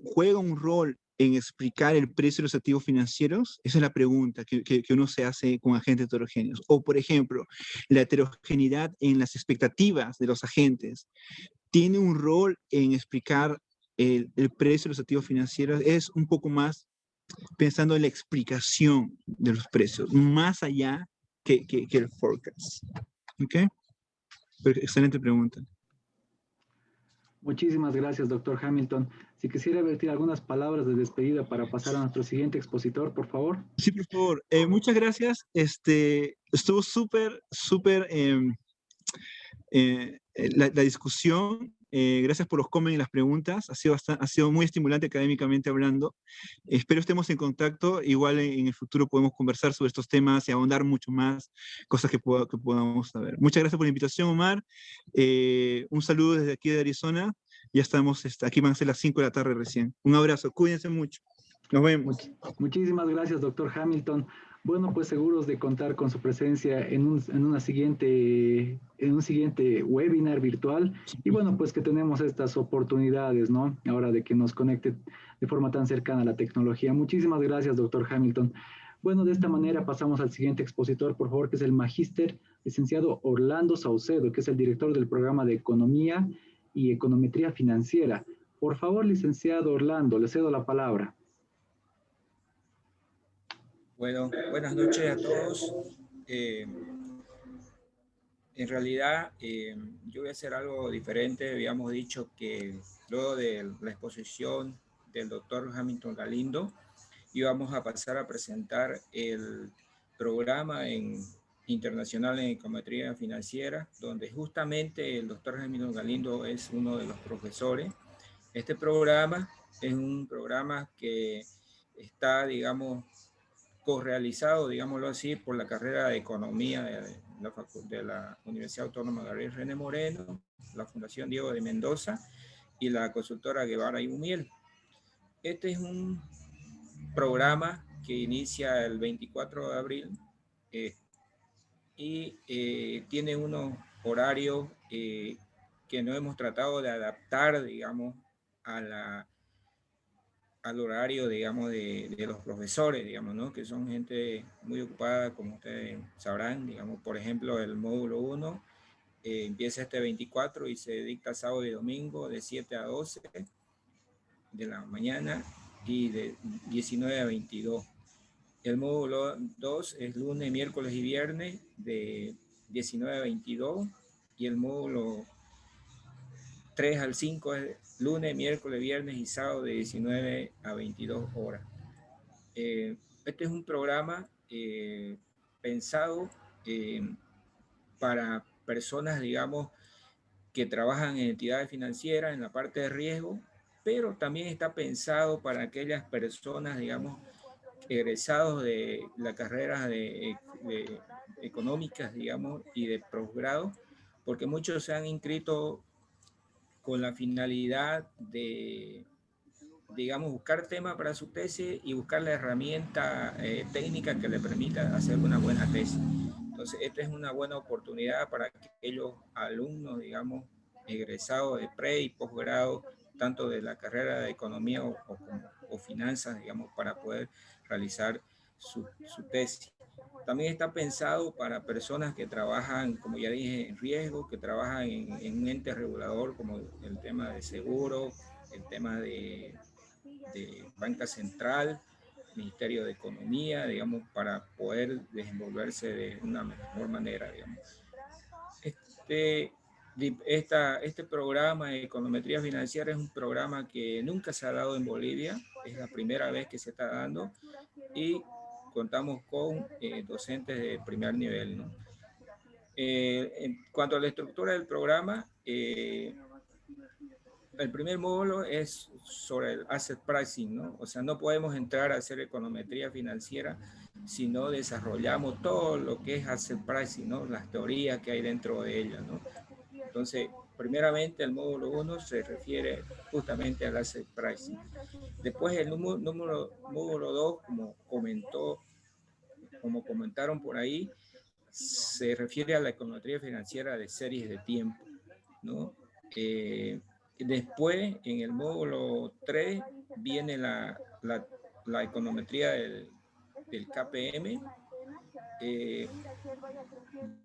Speaker 3: juega un rol en explicar el precio de los activos financieros? Esa es la pregunta que uno se hace con agentes heterogéneos. O, por ejemplo, la heterogeneidad en las expectativas de los agentes tiene un rol en explicar el precio de los activos financieros. Es un poco más pensando en la explicación de los precios, más allá que el forecast. ¿Ok? Pero excelente pregunta.
Speaker 1: Muchísimas gracias, doctor Hamilton. Si quisiera vertir algunas palabras de despedida para pasar a nuestro siguiente expositor, por favor.
Speaker 3: Sí, por favor. Muchas gracias. Estuvo súper la discusión. Gracias por los comments y las preguntas. Ha sido muy estimulante académicamente hablando. Espero estemos en contacto. Igual en el futuro podemos conversar sobre estos temas y ahondar mucho más cosas que podamos saber. Muchas gracias por la invitación, Omar. Un saludo desde aquí de Arizona. Ya estamos, aquí van a ser las 5 de la tarde recién. Un abrazo. Cuídense mucho. Nos vemos.
Speaker 1: Muchísimas gracias, doctor Hamilton. Bueno, pues seguros de contar con su presencia en un siguiente webinar virtual. Y bueno, pues que tenemos estas oportunidades, ¿no? Ahora de que nos conecte de forma tan cercana a la tecnología. Muchísimas gracias, doctor Hamilton. Bueno, de esta manera pasamos al siguiente expositor, por favor, que es el magíster licenciado Orlando Saucedo, que es el director del programa de Economía y Econometría Financiera. Por favor, licenciado Orlando, le cedo la palabra.
Speaker 4: Bueno, buenas noches a todos. En realidad, yo voy a hacer algo diferente. Habíamos dicho que luego de la exposición del doctor Hamilton Galindo, íbamos a pasar a presentar el programa internacional en econometría financiera, donde justamente el doctor Hamilton Galindo es uno de los profesores. Este programa es un programa que está, digamos, correalizado, digámoslo así, por la carrera de Economía de la Universidad Autónoma Gabriel René Moreno, la Fundación Diego de Mendoza y la consultora Guevara y Umiel. Este es un programa que inicia el 24 de abril y tiene unos horarios que no hemos tratado de adaptar, digamos, al horario, digamos, de los profesores, digamos, ¿no? Que son gente muy ocupada, como ustedes sabrán, digamos, por ejemplo, el módulo 1 empieza este 24 y se dicta sábado y domingo de 7 a 12 de la mañana y de 19 a 22. El módulo 2 es lunes, miércoles y viernes de 19 a 22 y el módulo 3 al 5 es lunes, miércoles, viernes y sábado de 19 a 22 horas. Este es un programa pensado para personas, digamos, que trabajan en entidades financieras en la parte de riesgo, pero también está pensado para aquellas personas, digamos, egresados de la carrera de económicas, digamos, y de posgrado, porque muchos se han inscrito con la finalidad de, digamos, buscar temas para su tesis y buscar la herramienta técnica que le permita hacer una buena tesis. Entonces, esta es una buena oportunidad para aquellos alumnos, digamos, egresados de pre y posgrado, tanto de la carrera de economía o finanzas, digamos, para poder realizar su tesis. También está pensado para personas que trabajan, como ya dije, en riesgo, que trabajan en un ente regulador como el tema de seguro, el tema de banca central, Ministerio de Economía, digamos, para poder desenvolverse de una mejor manera, digamos. Este programa de econometría financiera es un programa que nunca se ha dado en Bolivia, es la primera vez que se está dando y contamos con docentes de primer nivel, ¿no? En cuanto a la estructura del programa, el primer módulo es sobre el asset pricing, ¿no? O sea, no podemos entrar a hacer econometría financiera si no desarrollamos todo lo que es asset pricing, ¿no? Las teorías que hay dentro de ella, ¿no? Entonces, primeramente el módulo 1 se refiere justamente al asset pricing. Después el módulo 2, como comentaron por ahí, se refiere a la econometría financiera de series de tiempo, ¿no? Después, en el módulo 3, viene la econometría del KPM.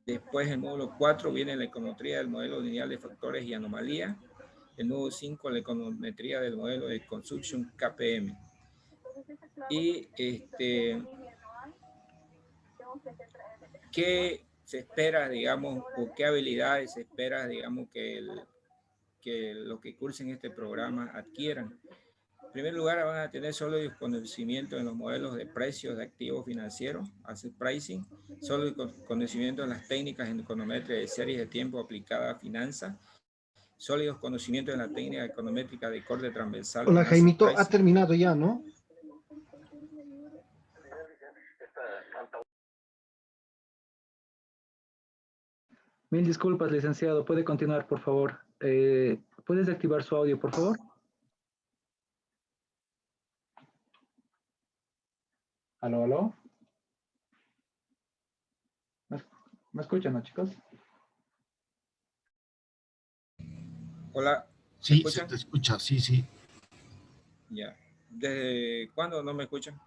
Speaker 4: Después, el módulo 4, viene la econometría del modelo lineal de factores y anomalías. El módulo 5, la econometría del modelo de consumption KPM. Y ¿qué se espera, digamos, o qué habilidades se espera, digamos, que los que cursen este programa adquieran? En primer lugar, van a tener sólidos conocimientos en los modelos de precios de activos financieros, asset pricing, sólidos conocimientos en las técnicas en econometría de series de tiempo aplicada a finanzas, sólidos conocimientos en la técnica econométrica de corte transversal.
Speaker 8: Hola, Jaimito, ha terminado ya, ¿no?
Speaker 1: Mil disculpas, licenciado. ¿Puede continuar, por favor? ¿Puedes activar su audio, por favor? ¿Aló, aló? ¿Me escuchan, no, chicos?
Speaker 4: Hola.
Speaker 9: Sí, se te escucha, sí, sí.
Speaker 4: Ya. ¿Desde cuándo no me escuchan?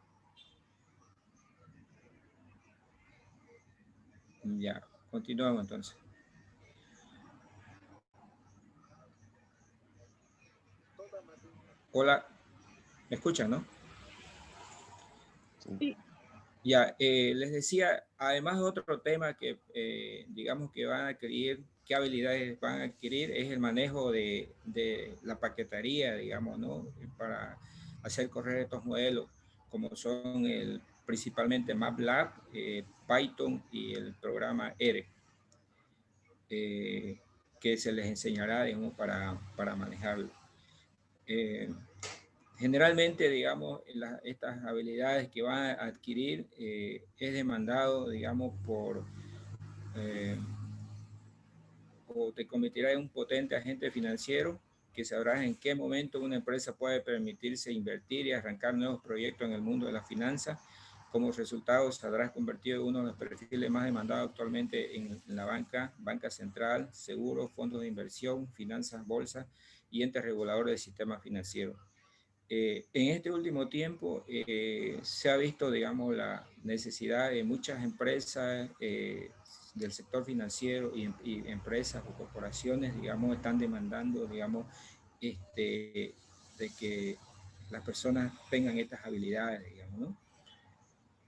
Speaker 4: Ya, continuamos entonces. Hola, ¿me escuchan, no?
Speaker 5: Sí.
Speaker 4: Ya, les decía, además de otro tema que digamos que van a adquirir, qué habilidades van a adquirir, es el manejo de la paquetería, digamos, ¿no? Para hacer correr estos modelos, como son principalmente MATLAB, Python y el programa R, que se les enseñará, digamos, para manejarlo. Generalmente, digamos, estas habilidades que van a adquirir es demandado, digamos, o te convertirá en un potente agente financiero que sabrás en qué momento una empresa puede permitirse invertir y arrancar nuevos proyectos en el mundo de las finanzas. Como resultado, se habrás convertido en uno de los perfiles más demandados actualmente en la banca central, seguros, fondos de inversión, finanzas, bolsas y entes reguladores del sistema financiero. En este último tiempo se ha visto, digamos, la necesidad de muchas empresas del sector financiero y empresas o corporaciones, digamos, están demandando, digamos, de que las personas tengan estas habilidades, digamos, ¿no?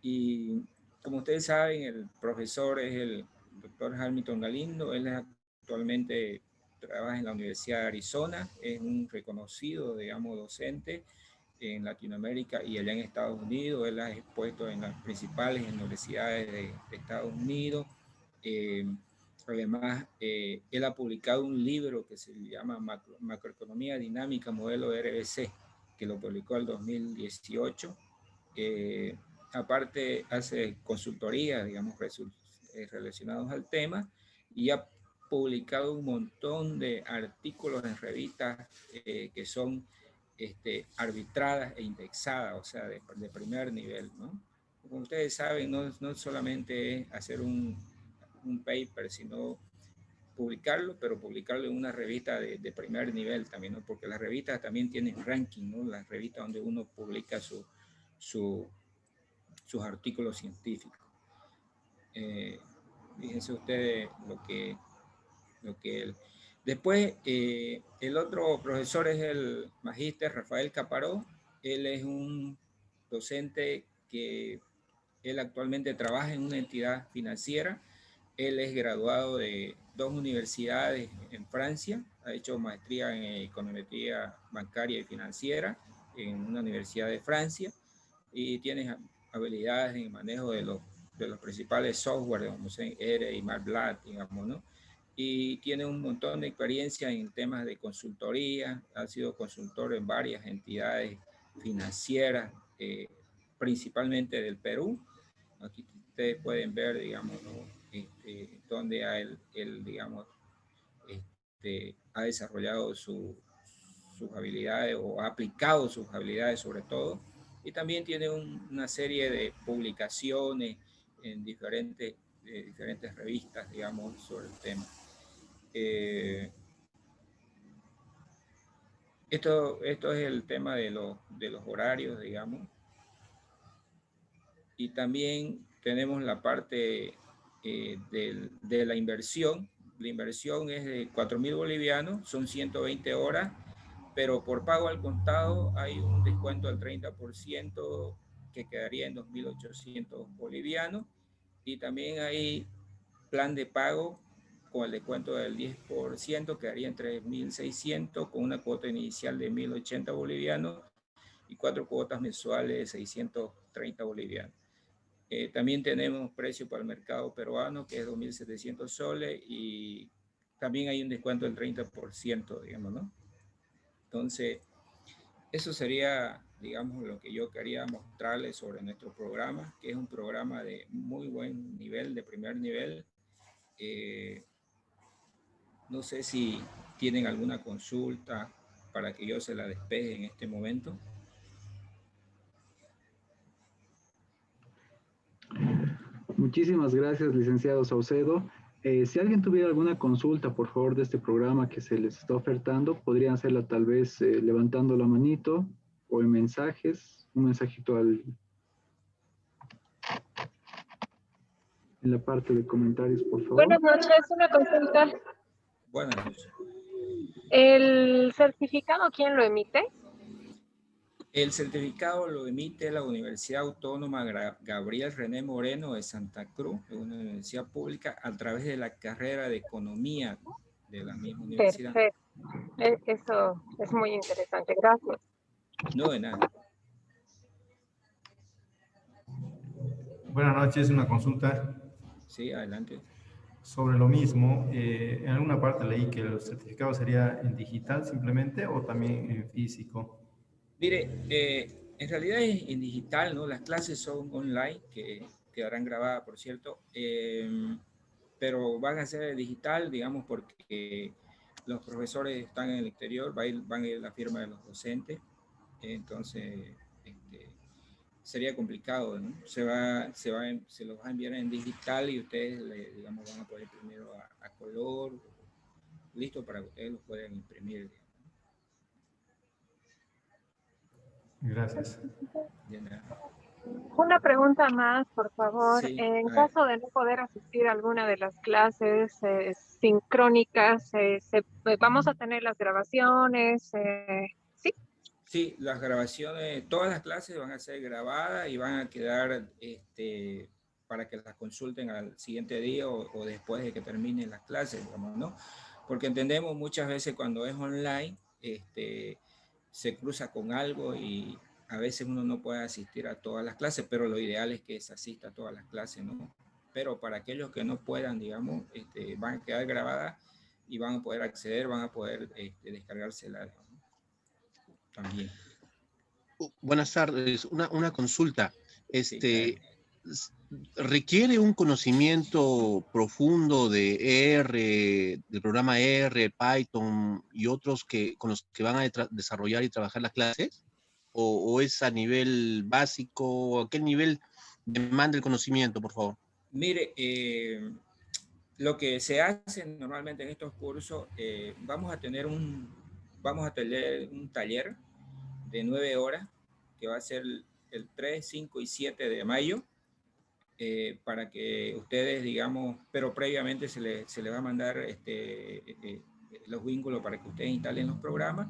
Speaker 4: Y como ustedes saben, el profesor es el doctor Hamilton Galindo, él es actualmente trabaja en la Universidad de Arizona, es un reconocido, digamos, docente en Latinoamérica y allá en Estados Unidos. Él ha expuesto en las principales universidades de Estados Unidos. Además, él ha publicado un libro que se llama Macroeconomía Dinámica, modelo RBC, que lo publicó en 2018. Aparte, hace consultorías, digamos, relacionados al tema, y ha publicado un montón de artículos en revistas que son arbitradas e indexadas, o sea, de primer nivel, ¿no? Como ustedes saben, no solamente es hacer un paper, sino publicarlo, pero publicarlo en una revista de primer nivel también, ¿no? Porque las revistas también tienen ranking, ¿no? Las revistas donde uno publica sus artículos científicos. Fíjense ustedes lo que después, el otro profesor es el magíster Rafael Caparó. Él es un docente que él actualmente trabaja en una entidad financiera. Él es graduado de 2 universidades en Francia, ha hecho maestría en econometría bancaria y financiera en una universidad de Francia, y tiene habilidades en el manejo de los principales software, como R y MATLAB, digamos, ¿no? Y tiene un montón de experiencia en temas de consultoría, ha sido consultor en varias entidades financieras, principalmente del Perú. Aquí ustedes pueden ver, digamos, ¿no? Donde él digamos, ha desarrollado sus habilidades o ha aplicado sus habilidades sobre todo, y también tiene una serie de publicaciones en diferentes revistas, digamos, sobre el tema. Esto es el tema de los horarios, digamos. Y también tenemos la parte de la inversión. La inversión es de 4.000 bolivianos, son 120 horas, pero por pago al contado hay un descuento del 30% que quedaría en 2.800 bolivianos, y también hay plan de pago con el descuento del 10%, quedaría en 3.600, con una cuota inicial de 1.080 bolivianos y 4 cuotas mensuales de 630 bolivianos. También tenemos precio para el mercado peruano, que es 2.700 soles, y también hay un descuento del 30%, digamos, ¿no? Entonces, eso sería, digamos, lo que yo quería mostrarles sobre nuestro programa, que es un programa de muy buen nivel, de primer nivel. No sé si tienen alguna consulta para que yo se la despeje en este momento.
Speaker 1: Muchísimas gracias, licenciado Saucedo. Si alguien tuviera alguna consulta, por favor, de este programa que se les está ofertando, podrían hacerla tal vez levantando la manito o en mensajes, un mensajito en la parte de comentarios, por favor.
Speaker 10: Buenas noches, una consulta.
Speaker 4: Buenas noches.
Speaker 10: ¿El certificado quién lo emite?
Speaker 4: El certificado lo emite la Universidad Autónoma Gabriel René Moreno de Santa Cruz, una universidad pública, a través de la carrera de Economía de la misma universidad.
Speaker 10: Perfecto. Eso es muy interesante. Gracias.
Speaker 4: No, de nada.
Speaker 11: Buenas noches, una consulta.
Speaker 4: Sí, adelante.
Speaker 11: Sobre lo mismo, en alguna parte leí que el certificado sería en digital simplemente o también en físico.
Speaker 4: Mire, en realidad es en digital, ¿no? Las clases son online, que quedarán grabadas, por cierto, pero van a ser digital, digamos, porque los profesores están en el exterior, van a ir la firma de los docentes, entonces sería complicado, ¿no? Se los va a enviar en digital y ustedes, digamos, van a poder primero a color, listo para que ustedes los puedan imprimir, digamos.
Speaker 11: Gracias.
Speaker 10: Una pregunta más, por favor.
Speaker 4: Sí,
Speaker 10: en caso de no poder asistir a alguna de las clases sincrónicas, ¿vamos a tener las grabaciones? ¿Sí?
Speaker 4: Sí, las grabaciones, todas las clases van a ser grabadas y van a quedar para que las consulten al siguiente día o después de que terminen las clases, digamos, ¿no? Porque entendemos muchas veces cuando es online, se cruza con algo y a veces uno no puede asistir a todas las clases, pero lo ideal es que se asista a todas las clases, ¿no? Pero para aquellos que no puedan, digamos, van a quedar grabadas y van a poder acceder, van a poder descargársela, ¿no? También.
Speaker 12: Buenas tardes, una consulta.
Speaker 4: Sí, claro.
Speaker 12: ¿Requiere un conocimiento profundo de R, del programa R, Python y otros con los que van a desarrollar y trabajar las clases? ¿O es a nivel básico? ¿A qué nivel demanda el conocimiento, por favor?
Speaker 4: Mire, lo que se hace normalmente en estos cursos, vamos a tener un taller de 9 horas que va a ser el 3, 5 y 7 de mayo, para que ustedes, digamos, pero previamente se le va a mandar los vínculos para que ustedes instalen los programas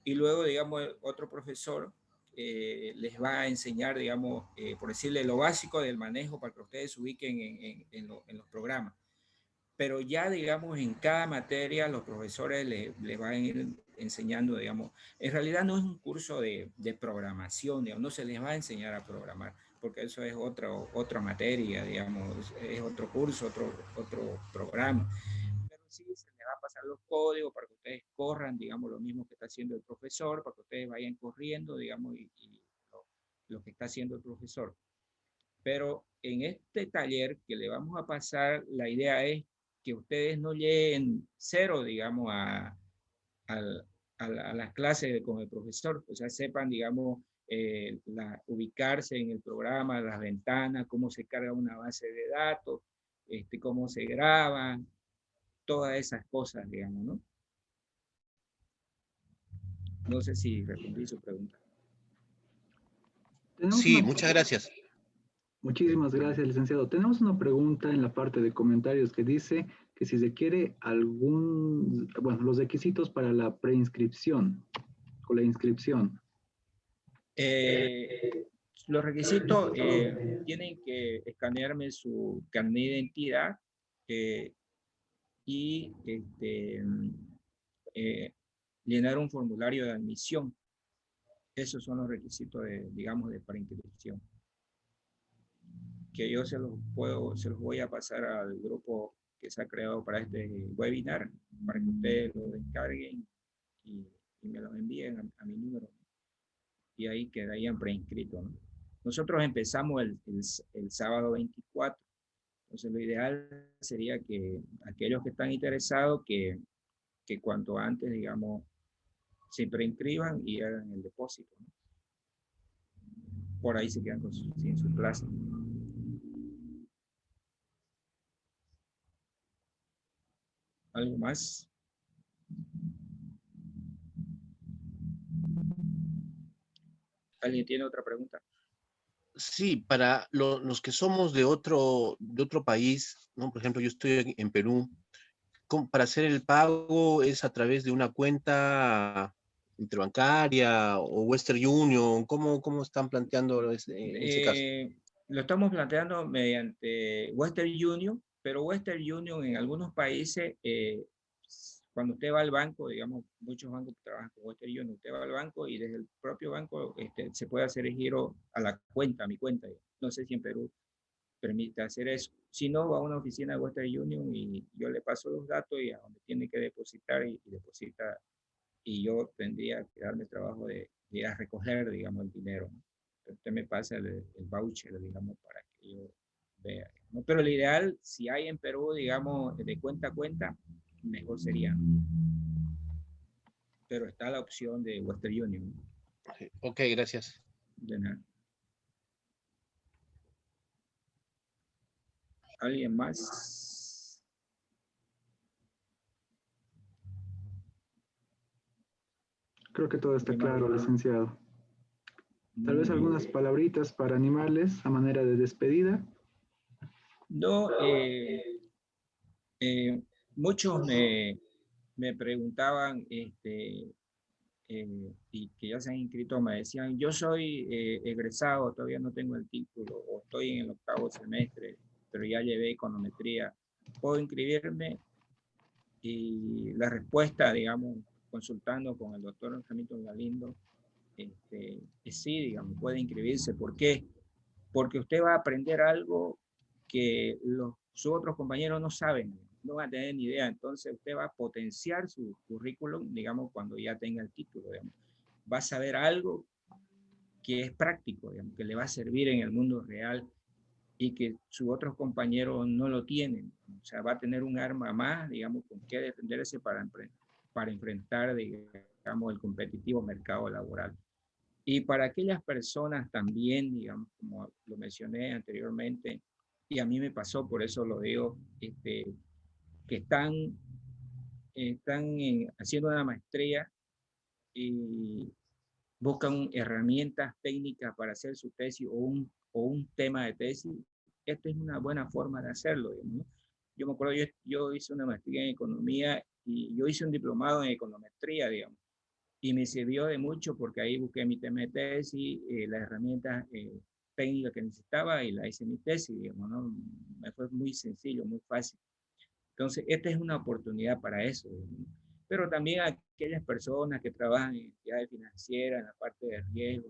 Speaker 4: y luego, digamos, otro profesor les va a enseñar, digamos, por decirle, lo básico del manejo para que ustedes se ubiquen en los programas. Pero ya, digamos, en cada materia los profesores les van a ir enseñando, digamos, en realidad no es un curso de programación, digamos, no se les va a enseñar a programar, porque eso es otra materia, digamos, es otro curso, otro programa. Pero sí se les va a pasar los códigos para que ustedes corran, digamos, lo mismo que está haciendo el profesor, para que ustedes vayan corriendo, digamos, y lo que está haciendo el profesor. Pero en este taller que le vamos a pasar, la idea es que ustedes no lleguen cero, digamos, a las clases con el profesor, o sea, sepan, digamos, ubicarse en el programa, las ventanas, cómo se carga una base de datos, cómo se graba, todas esas cosas, digamos, ¿no? No sé si respondí su pregunta.
Speaker 12: Sí, muchas gracias.
Speaker 1: Muchísimas gracias, licenciado. Tenemos una pregunta en la parte de comentarios que dice que si se quiere los requisitos para la preinscripción o la inscripción.
Speaker 4: Los requisitos tienen que escanearme su carnet de identidad y llenar un formulario de admisión. Esos son los requisitos digamos, de preinscripción. Que yo se los voy a pasar al grupo que se ha creado para este webinar, para que ustedes lo descarguen y me lo envíen a mi número. Y ahí quedarían preinscritos, ¿no? Nosotros empezamos el sábado 24. Entonces lo ideal sería que aquellos que están interesados, que cuanto antes, digamos, se preinscriban y hagan el depósito, ¿no? Por ahí se quedan sin su clase. ¿Algo más? ¿Alguien tiene otra pregunta?
Speaker 12: Sí, para los que somos de otro país, ¿no? Por ejemplo, yo estoy en Perú. Para hacer el pago es a través de una cuenta interbancaria o Western Union. ¿Cómo están planteando ese caso?
Speaker 4: Lo estamos planteando mediante Western Union, pero Western Union en algunos países, cuando usted va al banco, digamos, muchos bancos trabajan con Western Union, usted va al banco y desde el propio banco se puede hacer el giro a la cuenta, a mi cuenta. No sé si en Perú permite hacer eso. Si no, va a una oficina de Western Union y yo le paso los datos y a donde tiene que depositar y deposita, y yo tendría que darme el trabajo de ir a recoger, digamos, el dinero, ¿no? Usted me pasa el voucher, digamos, para que yo vea, ¿no? Pero lo ideal, si hay en Perú, digamos, de cuenta a cuenta, mejor sería. Pero está la opción de Western Union.
Speaker 12: Ok, gracias.
Speaker 4: De nada. ¿Alguien más?
Speaker 1: Creo que todo está claro, licenciado. Tal vez algunas palabritas para animarles a manera de despedida.
Speaker 4: No, muchos me preguntaban y que ya se han inscrito me decían, yo soy egresado, todavía no tengo el título, o estoy en el 8º semestre, pero ya llevé econometría, ¿puedo inscribirme? Y la respuesta, digamos, consultando con el doctor Hamilton Galindo, es sí, digamos, puede inscribirse. ¿Por qué? Porque usted va a aprender algo que sus otros compañeros no saben, no van a tener ni idea. Entonces usted va a potenciar su currículum, digamos, cuando ya tenga el título, digamos. Va a saber algo que es práctico, digamos, que le va a servir en el mundo real y que sus otros compañeros no lo tienen. O sea, va a tener un arma más, digamos, con qué defenderse para enfrentar, digamos, el competitivo mercado laboral. Y para aquellas personas también, digamos, como lo mencioné anteriormente, y a mí me pasó, por eso lo digo, que están haciendo una maestría y buscan herramientas técnicas para hacer su tesis o un tema de tesis. Esta es una buena forma de hacerlo, ¿no? Yo me acuerdo, yo hice una maestría en economía y yo hice un diplomado en econometría, digamos, y me sirvió de mucho porque ahí busqué mi tema de tesis, las herramientas técnicas que necesitaba y la hice mi tesis, digamos, ¿no? Me fue muy sencillo, muy fácil. Entonces, esta es una oportunidad para eso, ¿no? Pero también aquellas personas que trabajan en entidades financieras, en la parte de riesgo,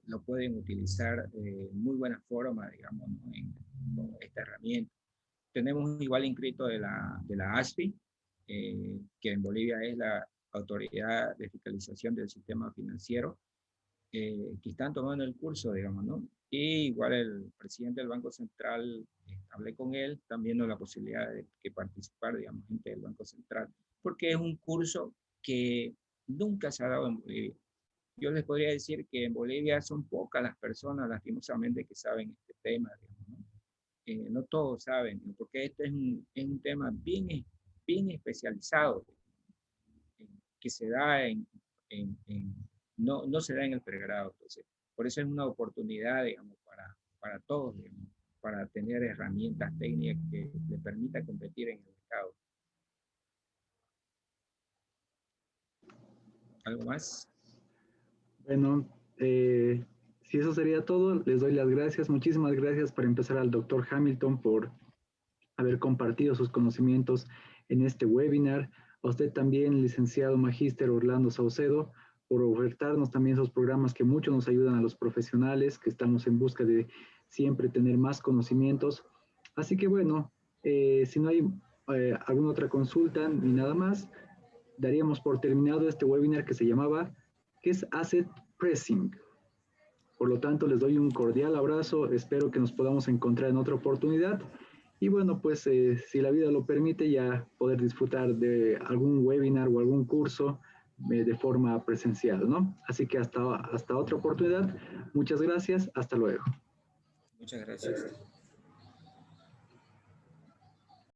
Speaker 4: lo pueden utilizar de muy buena forma, digamos, ¿no? Con esta herramienta. Tenemos igual inscrito de la ASFI, que en Bolivia es la Autoridad de Fiscalización del Sistema Financiero, que están tomando el curso, digamos, ¿no? Y igual el presidente del Banco Central, hablé con él, también viendo la posibilidad de que participar, digamos, gente del Banco Central, porque es un curso que nunca se ha dado en Bolivia. Yo les podría decir que en Bolivia son pocas las personas, lastimosamente, que saben este tema, digamos, ¿no? No todos saben, ¿no? Porque este es un tema bien, bien especializado, que se da no se da en el pregrado. Entonces, por eso es una oportunidad, digamos, para todos, digamos, para tener herramientas técnicas que le permitan competir en el mercado. ¿Algo más?
Speaker 1: Bueno, si eso sería todo, les doy las gracias. Muchísimas gracias para empezar al doctor Hamilton por haber compartido sus conocimientos en este webinar. A usted también, licenciado magíster Orlando Saucedo, por ofertarnos también esos programas que mucho nos ayudan a los profesionales, que estamos en busca de siempre tener más conocimientos. Así que bueno, si no hay alguna otra consulta ni nada más, daríamos por terminado este webinar que se llamaba ¿qué es Asset Pricing? Por lo tanto, les doy un cordial abrazo, espero que nos podamos encontrar en otra oportunidad. Y bueno, pues si la vida lo permite, ya poder disfrutar de algún webinar o algún curso de forma presencial, ¿no? Así que hasta otra oportunidad. Muchas gracias. Hasta luego.
Speaker 4: Muchas gracias.